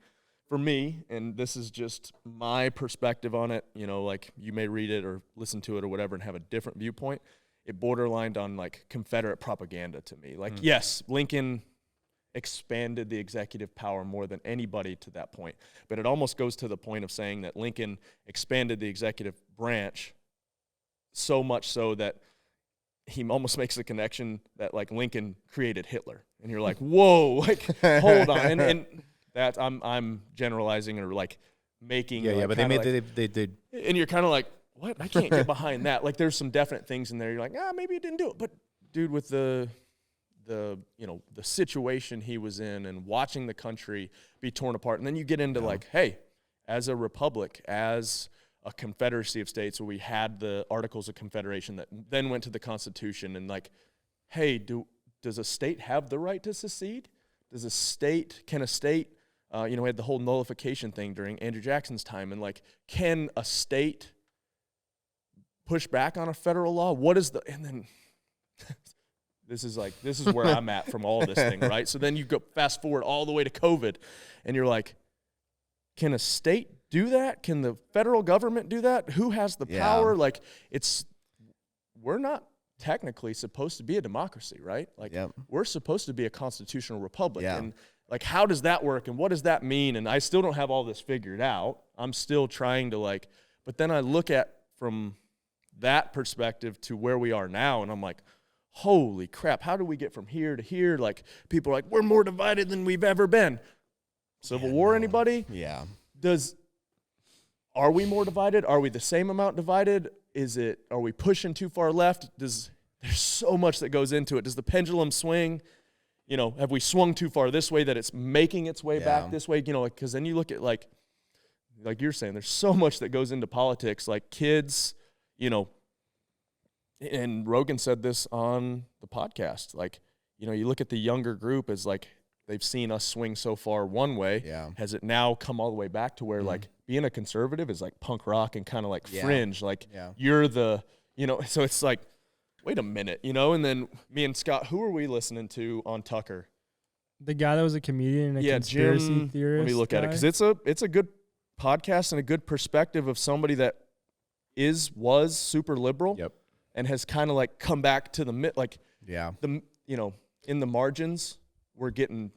for me, and this is just my perspective on it, like, you may read it or listen to it or whatever and have a different viewpoint. It borderlined on like Confederate propaganda to me. Like, yes, Lincoln expanded the executive power more than anybody to that point, but it almost goes to the point of saying that Lincoln expanded the executive branch so much so that he almost makes the connection that like Lincoln created Hitler, and you're like, whoa, like, hold on, and that I'm generalizing or like making But they made they and you're kind of like, what? I can't get behind that. Like, there's some definite things in there. You're like, maybe he didn't do it, but dude, with the situation he was in and watching the country be torn apart, and then you get into like, hey, as a republic, as a confederacy of states where we had the Articles of Confederation that then went to the Constitution, and like, hey, does a state have the right to secede? Can a state, we had the whole nullification thing during Andrew Jackson's time, and like, can a state push back on a federal law? And then this is where I'm at from all this thing, right? So then you go fast forward all the way to COVID, and you're like, can a state do that? Can the federal government do that? Who has the power? Like, we're not technically supposed to be a democracy, right? Like, we're supposed to be a constitutional republic. And like, how does that work? And what does that mean? And I still don't have all this figured out. I'm still trying to but then I look at from that perspective to where we are now, and I'm like, holy crap, how do we get from here to here? Like, people are like, we're more divided than we've ever been. Civil War, anybody? Yeah. Are we more divided? Are we the same amount divided? Are we pushing too far left? There's so much that goes into it. Does the pendulum swing? Have we swung too far this way that it's making its way back this way? Because then you look at like you're saying, there's so much that goes into politics, like kids, and Rogan said this on the podcast, like, you look at the younger group as like, they've seen us swing so far one way. Yeah. Has it now come all the way back to where like being a conservative is like punk rock and kind of like fringe, like you're the, so it's like, wait a minute, and then me and Scott, who are we listening to on Tucker? The guy that was a comedian and a conspiracy Jim, theorist. Let me look at it, because it's a good podcast and a good perspective of somebody that was super liberal and has kind of like come back to the in the margins. We're getting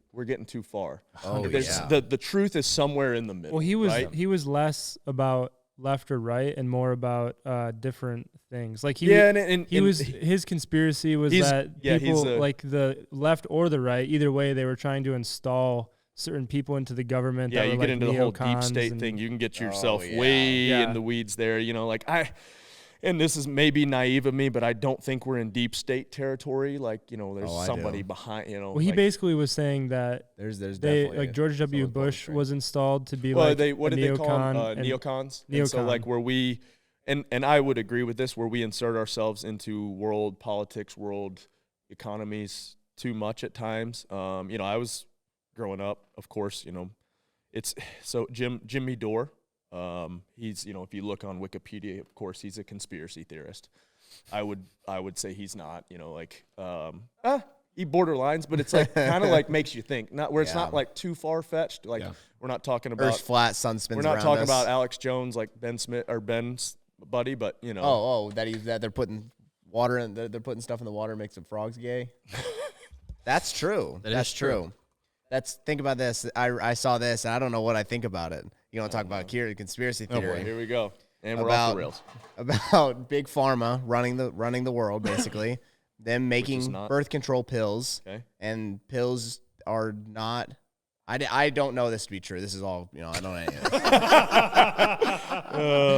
too far. The truth is somewhere in the middle. Well, he was less about left or right and more about different things. Like his conspiracy was that people like the left or the right, either way, they were trying to install certain people into the government. Yeah, that you were get like into the whole deep state thing. You can get yourself way in the weeds there. And this is maybe naive of me, but I don't think we're in deep state territory. Like, there's somebody behind, Well, he basically was saying that there's definitely like George W. Bush was installed to be what did they call them? Neocons? Neocon. So like where we, and I would agree with this, where we insert ourselves into world politics, world economies too much at times. I was growing up, of course, it's so Jimmy Dore. He's, if you look on Wikipedia, of course, he's a conspiracy theorist. I would say he's not, he borderlines, but it's like kind of like makes you think, not where it's not like too far fetched. Like we're not talking about Earth's flat, sun spins around. We're not talking us. about Alex Jones, like Ben Smith or Ben's buddy, but that they're putting water in, they're putting stuff in the water, makes the frogs gay. That's true. That's true. Think about this. I saw this, and I don't know what I think about it. You want to talk about conspiracy theory? Oh boy, here we go. And we're off the rails. About big pharma running the world, basically. Them making birth control pills, and pills are not. I don't know this to be true. This is all I don't know any of this.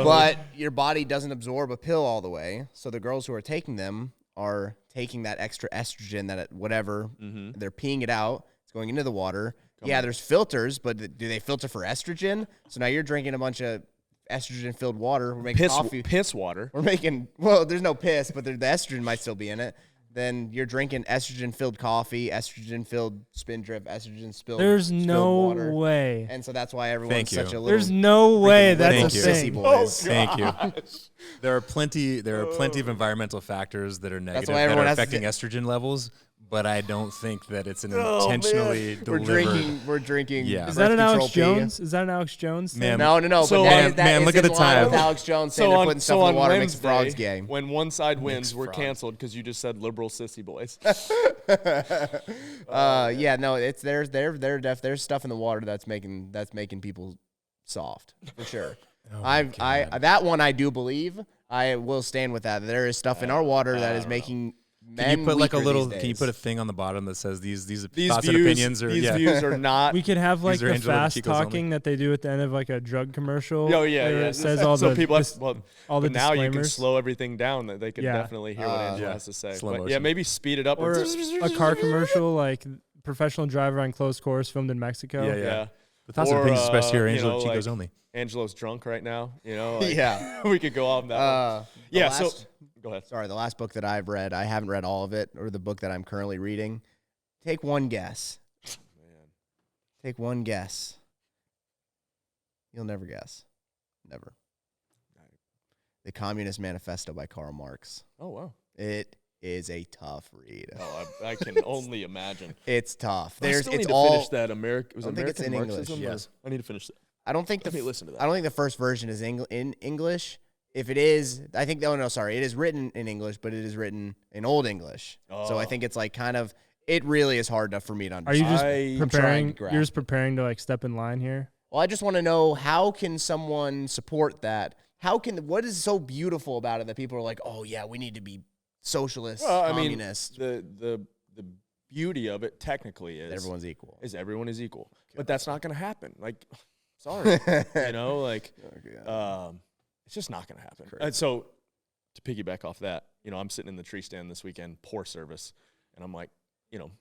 But your body doesn't absorb a pill all the way, so the girls who are taking them are taking that extra estrogen they're peeing it out. It's going into the water. There's filters, but do they filter for estrogen? So now you're drinking a bunch of estrogen-filled water. We're making piss water. We're making, there's no piss, but the estrogen might still be in it. Then you're drinking estrogen-filled coffee, estrogen-filled Spindrift, estrogen-spilled There's no water. way. And so that's why everyone's such a little. There's no way that's a sissy thing. boys. Thank you. There are plenty of environmental factors that are negative why that are affecting estrogen levels. But I don't think that it's an intentionally delivered. We're drinking. Yeah. Is that an Alex Jones? Is that an Alex Jones thing? No. So, but look at the time. Alex Jones saying they're putting stuff in the water makes the frogs gay. When one side wins, we're canceled because you just said liberal sissy boys. There's stuff in the water that's making people soft for sure. That one I do believe. I will stand with that. There is stuff in our water that is making. Can you put like a little? Can you put a thing on the bottom that says these thoughts and opinions are views are not? We could have like the Angela fast Chico's talking that they do at the end of like a drug commercial. Oh yeah. It says all the people all the now you can disclaimers. slow everything down that they can definitely hear what Angela has to say. But maybe speed it up. Or a car commercial like professional driver on close course filmed in Mexico. Yeah. The thoughts and opinions expressed here, you Angelo know, Chicos like, only. Angelo's drunk right now. You know, like, Yeah. we could go on that. One. The Yeah. last- So go ahead. Sorry, the last book that I've read, I haven't read all of it, or the book that I'm currently reading. Take one guess. Man. Take one guess. You'll never guess. Never. The Communist Manifesto by Karl Marx. Oh wow. It is a tough read. Oh, I can only imagine. It's tough. I There's still it's need to all. finish that American. Was I it don't think it's American in English, Marxism? or- yes. I need to finish that. I don't think Let me listen to that. I don't think the first version is in English. If it is, I think. Oh no, sorry. It is written in English, but it is written in Old English. So I think it's like kind of. It really is hard for me to Are you understand. just I'm trying preparing? to grasp. You're just preparing to like step in line here. Well, I just want to know, how can someone support that? What is so beautiful about it that people are like, oh yeah, we need to be socialist, Well, I mean, communist. the beauty of it technically is Everyone's equal. everyone is equal, but that's not going to happen. Like, sorry, you know, like, it's just not going to happen. And so, to piggyback off that, you know, I'm sitting in the tree stand this weekend, poor service, and I'm like, you know,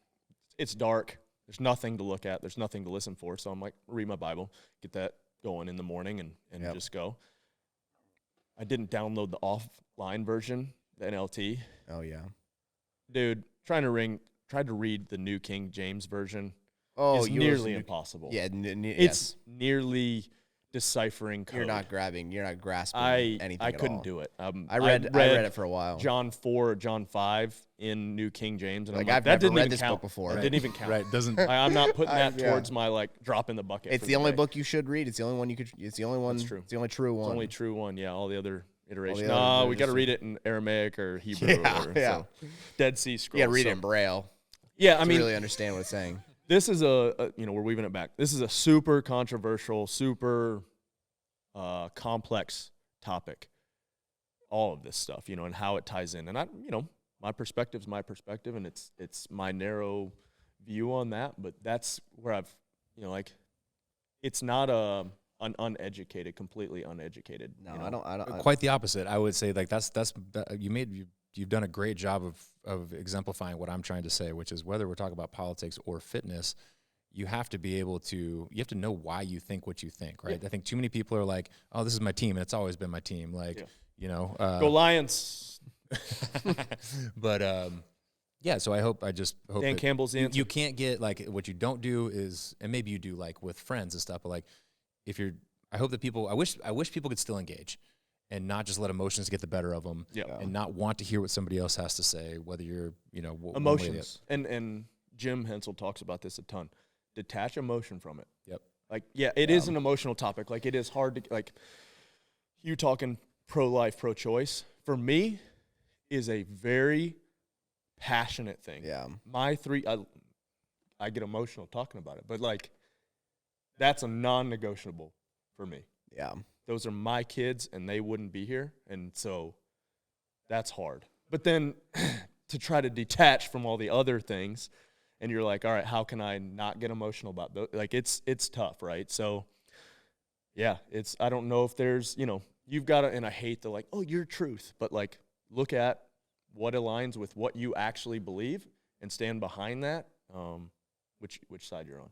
it's dark. There's nothing to look at. There's nothing to listen for. So I'm like, read my Bible, get that going in the morning, and Yep. just go. I didn't download the offline version, the NLT. Oh yeah. Dude, tried to read the New King James version Oh, is nearly impossible. Yeah, It's nearly deciphering code. You're not grasping anything. I at couldn't all. do it. I read it for a while. John 4 or John 5 in New King James, and Like, I'm like, I've that never didn't read even this count book before. It Right. didn't even count. Right, doesn't I'm not putting that yeah. towards my like drop in the bucket. It's for the only day. book you should read. It's the only one you could. It's the only one. That's true. It's the only true It's one. the only true one. Yeah, all the other iterations. other No, they're we got to just- read it in Aramaic or Hebrew. Yeah, or, yeah. So, Dead Sea Scrolls. You got to read so- it in Braille. Yeah, I to mean, really understand what it's saying. this is a you know, we're weaving it back. This is a super controversial, super complex topic. All of this stuff, you know, and how it ties in. And I, you know, my perspective's my perspective, and it's my narrow view on that. But that's where I've, you know, like, it's not an uneducated, completely uneducated. No, you know? I don't. Quite the opposite. I would say like you've done a great job of exemplifying what I'm trying to say, which is whether we're talking about politics or fitness, you have to know why you think what you think, right? Yeah. I think too many people are like, oh, this is my team, and it's always been my team. Like, Yeah. you know, Go Lions. but yeah. So I just hope Dan that Campbell's the answer. you can't get like what you don't do is, and maybe you do like with friends and stuff, but like I hope that people, I wish people could still engage and not just let emotions get the better of them, Yeah. and not want to hear what somebody else has to say, whether you're, you know, one way or the Emotions. And Jim Hensel talks about this a ton. Detach emotion from it. Yep. Like, yeah, it is an emotional topic. Like, it is hard to, like, you talking pro-life, pro-choice, for me, is a very passionate thing. Yeah. I get emotional talking about it, but, like, that's a non-negotiable for me. Yeah. Those are my kids, and they wouldn't be here, and so that's hard. But then to try to detach from all the other things, and you're like, all right, how can I not get emotional about those? Like, it's tough, right? So, yeah, I don't know if there's, you know, you've got to, and I hate the, like, oh, your truth, but, like, look at what aligns with what you actually believe and stand behind that, which side you're on.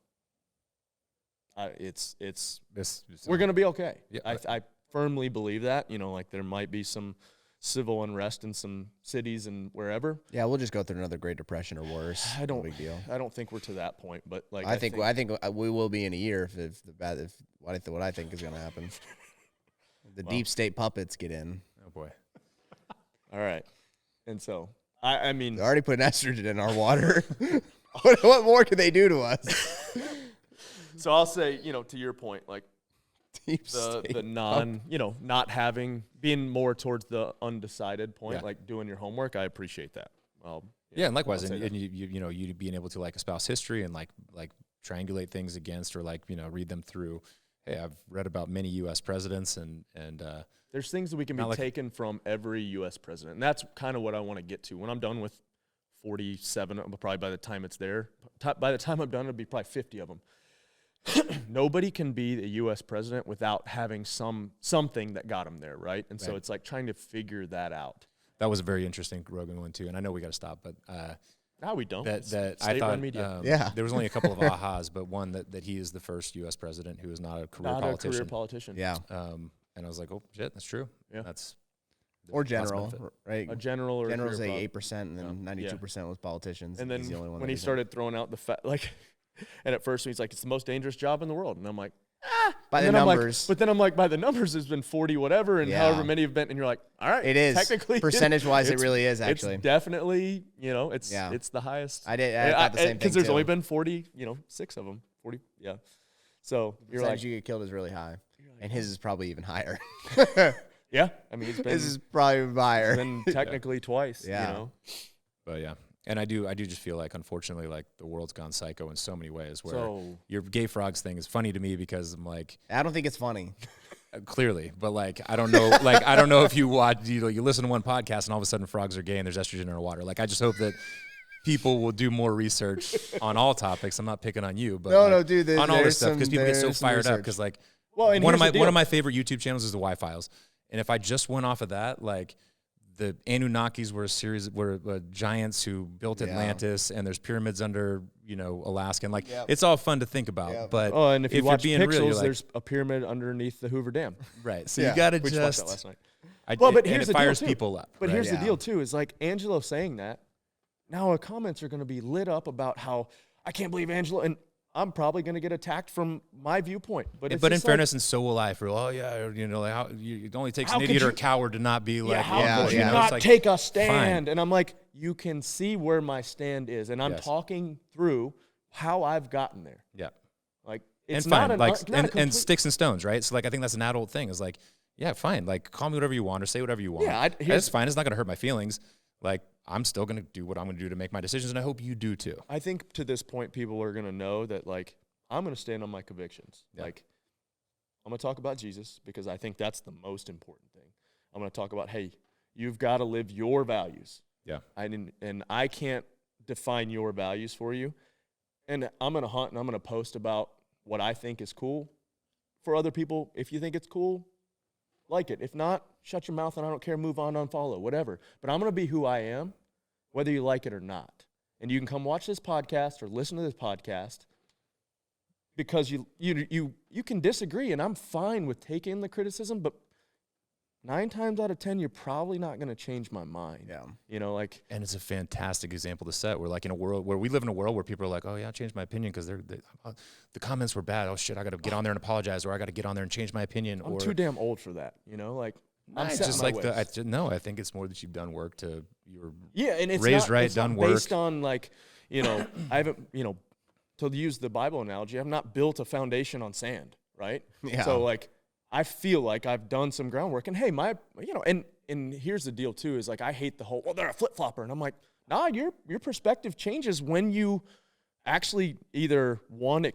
We're going to be okay. Yeah. I firmly believe that. You know, like, there might be some civil unrest in some cities and wherever. Yeah, we'll just go through another Great Depression or worse. No No big deal. I don't think we're to that point, but, like, I think we will be in a year if what I think is going to happen. The deep state puppets get in. Oh boy. all right. And so I mean, They already put estrogen in our water. What more could they do to us? so I'll say, you know, to your point, like, Deep the state non, you know, not being more towards the undecided point, Yeah. like doing your homework. I appreciate that. Well, Yeah, and likewise, I'll say and that. you know, you being able to like espouse history and like triangulate things against, or like, you know, read them through. Hey, I've read about many U.S. presidents, and There's things that we can be Not like- taken from every U.S. president, and that's kind of what I want to get to. When I'm done with 47, probably by the time it's there, by the time I'm done, it'll be probably 50 of them. Nobody can be the U.S. president without having something that got him there, right? And so Right. it's like trying to figure that out. that was a very interesting Rogan one too. And I know we got to stop, but No, we don't. that It's I state-run thought media. Yeah. there was only a couple of ahas, but one that he is the first U.S. president who is not a career Not politician. a career politician. Yeah. And I was like, oh shit, that's true. Yeah. That's Or that's general, benefit. right? A general or a General's career like pol- 8%, and then Yeah. 92% was politicians. And then He's the only one when that he isn't. started throwing out the like, and at first he's like, it's the most dangerous job in the world, and I'm like, by and the then I'm like- numbers, but then I'm like, by the numbers, it's been 40 whatever, and Yeah. however many have been, and you're like, all right, it is technically percentage-wise. It it's- really is actually. It's definitely, it's Yeah. it's the highest. I thought the same thing because there's too. only been 40, 6 of them, 40, yeah. So The you're percentage like, you get killed is really high, and his is probably even higher. yeah. I mean, it's been His is probably even higher. been technically twice. Yeah. But yeah, and I do just feel like, unfortunately, like the world's gone psycho in so many ways. Where So your gay frogs thing is funny to me because I'm like, I don't think it's funny. clearly, but like I don't know, like I don't know if you watch, you listen to one podcast and all of a sudden frogs are gay and there's estrogen in our water. Like I just hope that people will do more research on all topics. I'm not picking on you, but No, like, dude, on all there's this stuff because some- people get so there's some fired up research. because like Well, and one of here's the my one deal. of my favorite YouTube channels is the Y-Files, and if I just went off of that, like the Anunnakis were giants who built Yeah. Atlantis, and there's pyramids under Alaska, and like Yep. it's all fun to think about. Yep. But Oh, and if you you're watch being Pixels, real, you're like, there's a pyramid underneath the Hoover Dam. right. So Yeah. you got to We just watched that just. last night. Well, but and here's it the deal, fires too. people up. But right? here's Yeah. the deal too: is like Angelo saying that. Now our comments are going to be lit up about how I can't believe Angelo, and I'm probably going to get attacked from my viewpoint. But it's But in just like, fairness, and so will I. For like how it only takes How an could idiot or you- a coward to not be like, how Yeah, could you yeah. not It's like, take a stand? fine. And I'm like, you can see where my stand is, and I'm Yes. talking through how I've gotten there. yeah. Like And it's fine, not like not a and complete, sticks and stones, right? So like I think that's an adult thing. Is like, yeah, fine. Like call me whatever you want or say whatever you want. Yeah, That's fine. It's not gonna hurt my feelings. Like I'm still gonna do what I'm gonna do to make my decisions, and I hope you do too. I think to this point, people are going to know that, like, I'm going to stand on my convictions. Yeah. Like, I'm going to talk about Jesus because I think that's the most important thing. I'm going to talk about, hey, you've got to live your values. Yeah. And I can't define your values for you. And I'm going to hunt and I'm going to post about what I think is cool for other people. If you think it's cool, like it. If not, shut your mouth and I don't care, move on, unfollow, whatever. But I'm going to be who I am, whether you like it or not. And you can come watch this podcast or listen to this podcast because you can disagree, and I'm fine with taking the criticism, but 9 times out of 10, you're probably not going to change my mind. Yeah. Like, And it's a fantastic example to set. We're like in a world where we live in a world where people are like, oh yeah, I changed my opinion because the comments were bad. Oh shit, I got to get on there and apologize, or I got to get on there and change my opinion. I'm or too damn old for that, like, I'm it's set in just my like ways. no, I think it's more that you've done work to your Yeah, and it's raised not, right, it's done not work. based on, like, I haven't, to use the Bible analogy, I've not built a foundation on sand, right? Yeah. So, like, I feel like I've done some groundwork. And, hey, and here's the deal, too, is, like, I hate the whole, well, they're a flip-flopper. And I'm like, nah, your perspective changes when you actually either, one, have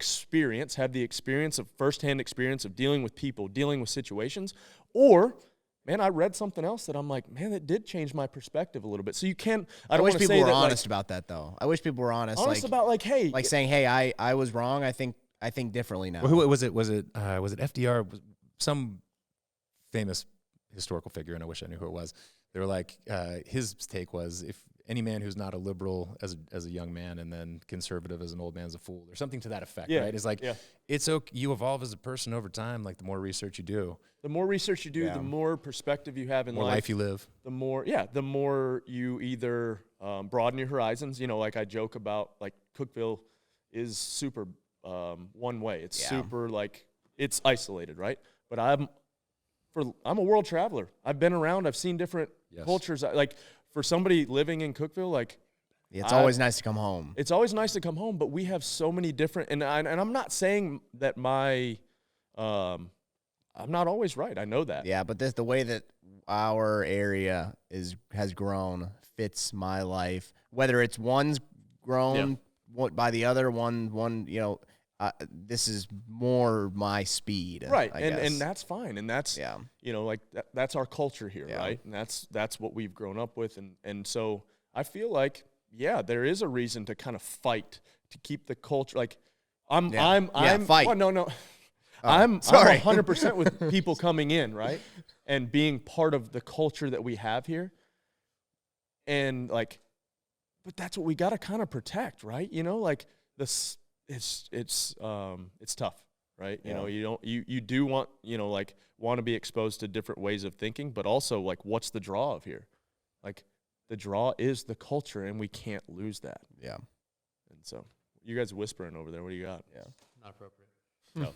the experience of firsthand experience of dealing with people, dealing with situations, or – man, I read something else that I'm like, man, that did change my perspective a little bit. So you can't. I don't wish want to people say were that, honest about that, though. I wish people were honest. honest like, about, like, hey, like saying, "Hey, I was wrong. I think differently now." Well, who was it? Was it FDR? Some famous historical figure, and I wish I knew who it was. They were like, his take was, if any man who's not a liberal as a young man and then conservative as an old man is a fool, or something to that effect, Yeah, right? It's like, yeah. it's okay. You evolve as a person over time. Like the more research you do, the more research you do, Yeah. the more perspective you have in the more life you live. the more you either broaden your horizons. Like I joke about, like, Cookeville is super one way. It's Yeah. super, like, it's isolated, right? But I'm a world traveler. I've been around. I've seen different Yes. cultures. Like, for somebody living in Cookeville, like, It's always nice to come home. it's always nice to come home, but we have so many different, and I'm not saying that I'm not always right. I know that. Yeah, but the way that our area has grown fits my life. Whether it's one's grown by the other, this is more my speed. Right, I and guess. that's fine, and that's Yeah. like that's our culture here, Yeah. right? And that's what we've grown up with, and so I feel like there is a reason to kind of fight to keep the culture. Like I'm fight. Well, no. Oh, I'm sorry. 100% with people coming in, right, and being part of the culture that we have here, and like. but that's what we got to kind of protect, right? You know, like this, it's tough, right? You know, you do want, you know, like want to be exposed to different ways of thinking, but also like, what's the draw of here? Like the draw is the culture, and we can't lose that. Yeah. And so you guys whispering over there. What do you got? Yeah. Not appropriate.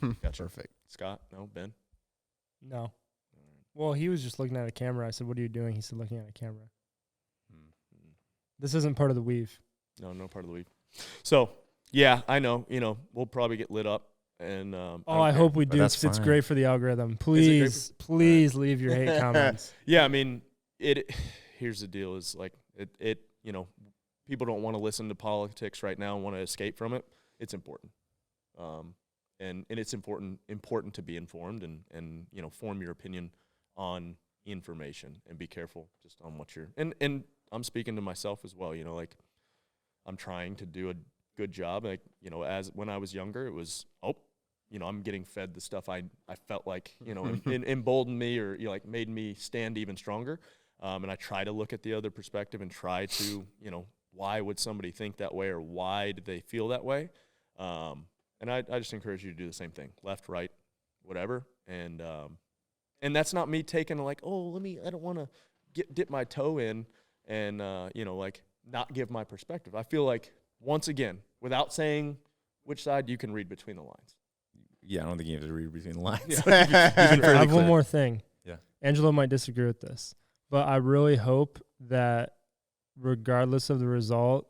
Oh, gotcha. Perfect. Scott? No? Ben? No. Well, he was just looking at a camera. I said, "What are you doing?" He said, "Looking at a camera." This isn't part of the weave. No part of the week. So, yeah, I know. You know, we'll probably get lit up. And I hope we do. that's 'Cause it's fine. great for the algorithm. great Please leave your hate comments. Yeah, I mean, here's the deal: is like it. You know, people don't want to listen to politics right now and want to escape from it. It's important, and it's important to be informed and you know, form your opinion on information and be careful just on what you're and I'm speaking to myself as well. You know, like I'm trying to do a good job. Like, you know, as when I was younger, it was you know, I'm getting fed the stuff I felt like, you know, emboldened me or, you know, like made me stand even stronger. And I try to look at the other perspective and try to, you know, why would somebody think that way or why did they feel that way? And I just encourage you to do the same thing, left, right, whatever. And that's not me taking like, I don't want to dip my toe in and, you know, like not give my perspective. I feel like, once again, without saying which side, you can read between the lines. Yeah, I don't think you have to read between the lines. I have one more thing. Yeah. Angelo might disagree with this, but I really hope that regardless of the result,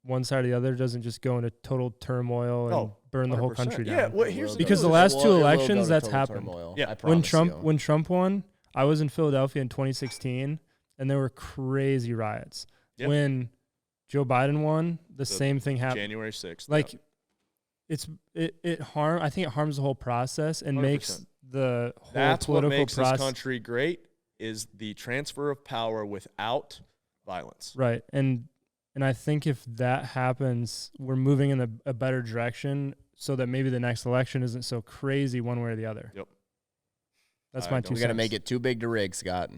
one side or the other doesn't just go into total turmoil and burn the whole 100%. country down. Yeah, well, here's Because the the deal. last two elections, that's happened. Yeah. I promise you. When Trump won, I was in Philadelphia in 2016, and there were crazy riots. Yep. When Joe Biden won, the same thing happened. January 6th. Like, I think it harms the whole process and 100%. makes the whole That's what political makes this process country great, is the transfer of power without violence. right. And I think if that happens, we're moving in a better direction, so that maybe the next election isn't so crazy one way or the other. Yep. That's I my don't- two We cents. got to make it too big to rig, Scott.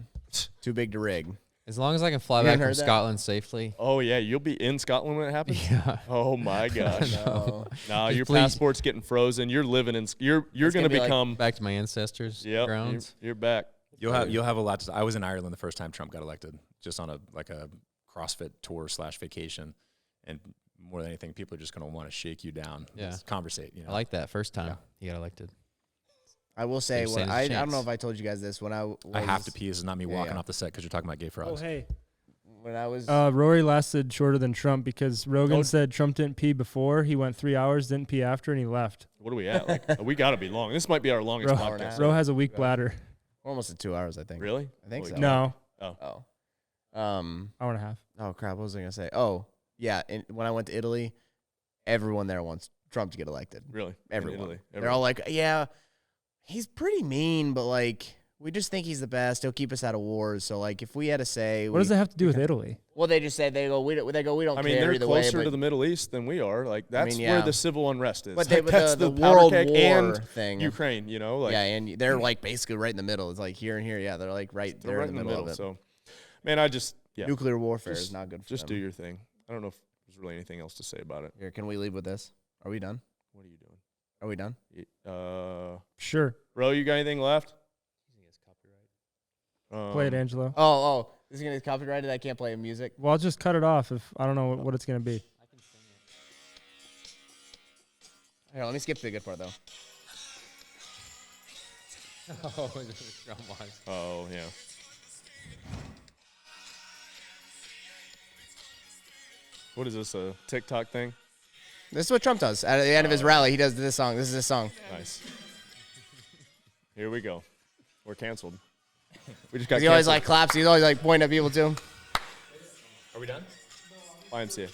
Too big to rig. As long as I can fly You back haven't from heard that? Scotland safely. Oh, yeah, you'll be in Scotland when it happens? Yeah. Oh, my gosh. No. No, Just your please. passport's getting frozen. You're living in you're It's going to gonna be like become Back to my ancestors' yep, grounds. you're back. You'll have a lot to. I was in Ireland the first time Trump got elected, just on a CrossFit tour / vacation, and more than anything, people are just going to want to shake you down, Yeah. just conversate. You know, I like that first time he got elected. I will say, You're saying I there's a don't know chance. if I told you guys this when I was, I have to pee. This is not me walking yeah. off the set because you're talking about gay Oh, frogs. hey. when I was Rory lasted shorter than Trump because Rogan Oh. said Trump didn't pee before. He went 3 hours, didn't pee after, and he left. What are we at? Like, we got to be long. This might be our longest Bro, hour and a podcast. half. Ro has a weak bladder. almost at 2 hours, I think. Really? I think Holy so. No, Oh. hour and a half. Oh crap! What was I gonna say? Oh yeah. When I went to Italy, everyone there wants Trump to get elected. Really? In Everyone. Italy? They're all like, "Yeah, he's pretty mean, but like, we just think he's the best. He'll keep us out of wars." So like, if we had to say, What does that have to do with Italy? Well, they just said we don't. I mean, care they're either closer way. to the Middle East than we are. Like, that's yeah. where the civil unrest is. But Like, that's the powder world keg war and thing. Ukraine, you know? Like, Yeah, and they're like basically right in the middle. It's like here and here. Yeah, they're like right they're there right in the middle of it. So, man, I just, yeah. Nuclear warfare Just- is not good for Just them. do your thing. I don't know if there's really anything else to say about it. Here, can we leave with this? Are we done? What are you doing? Are we done? Sure. Ro, you got anything left? Play it, Angelo. Oh, this is gonna get copyrighted. I can't play music. Well, I'll just cut it off if I don't know what it's going to be. Here, let me skip to the good part though. Oh, yeah. What is this, a TikTok thing? This is what Trump does. At the end of his rally, he does this song. This is his song. Nice. Here we go. We're canceled. We just got He always canceled. like claps. He's always like pointing at people too. Are we done? YMCA.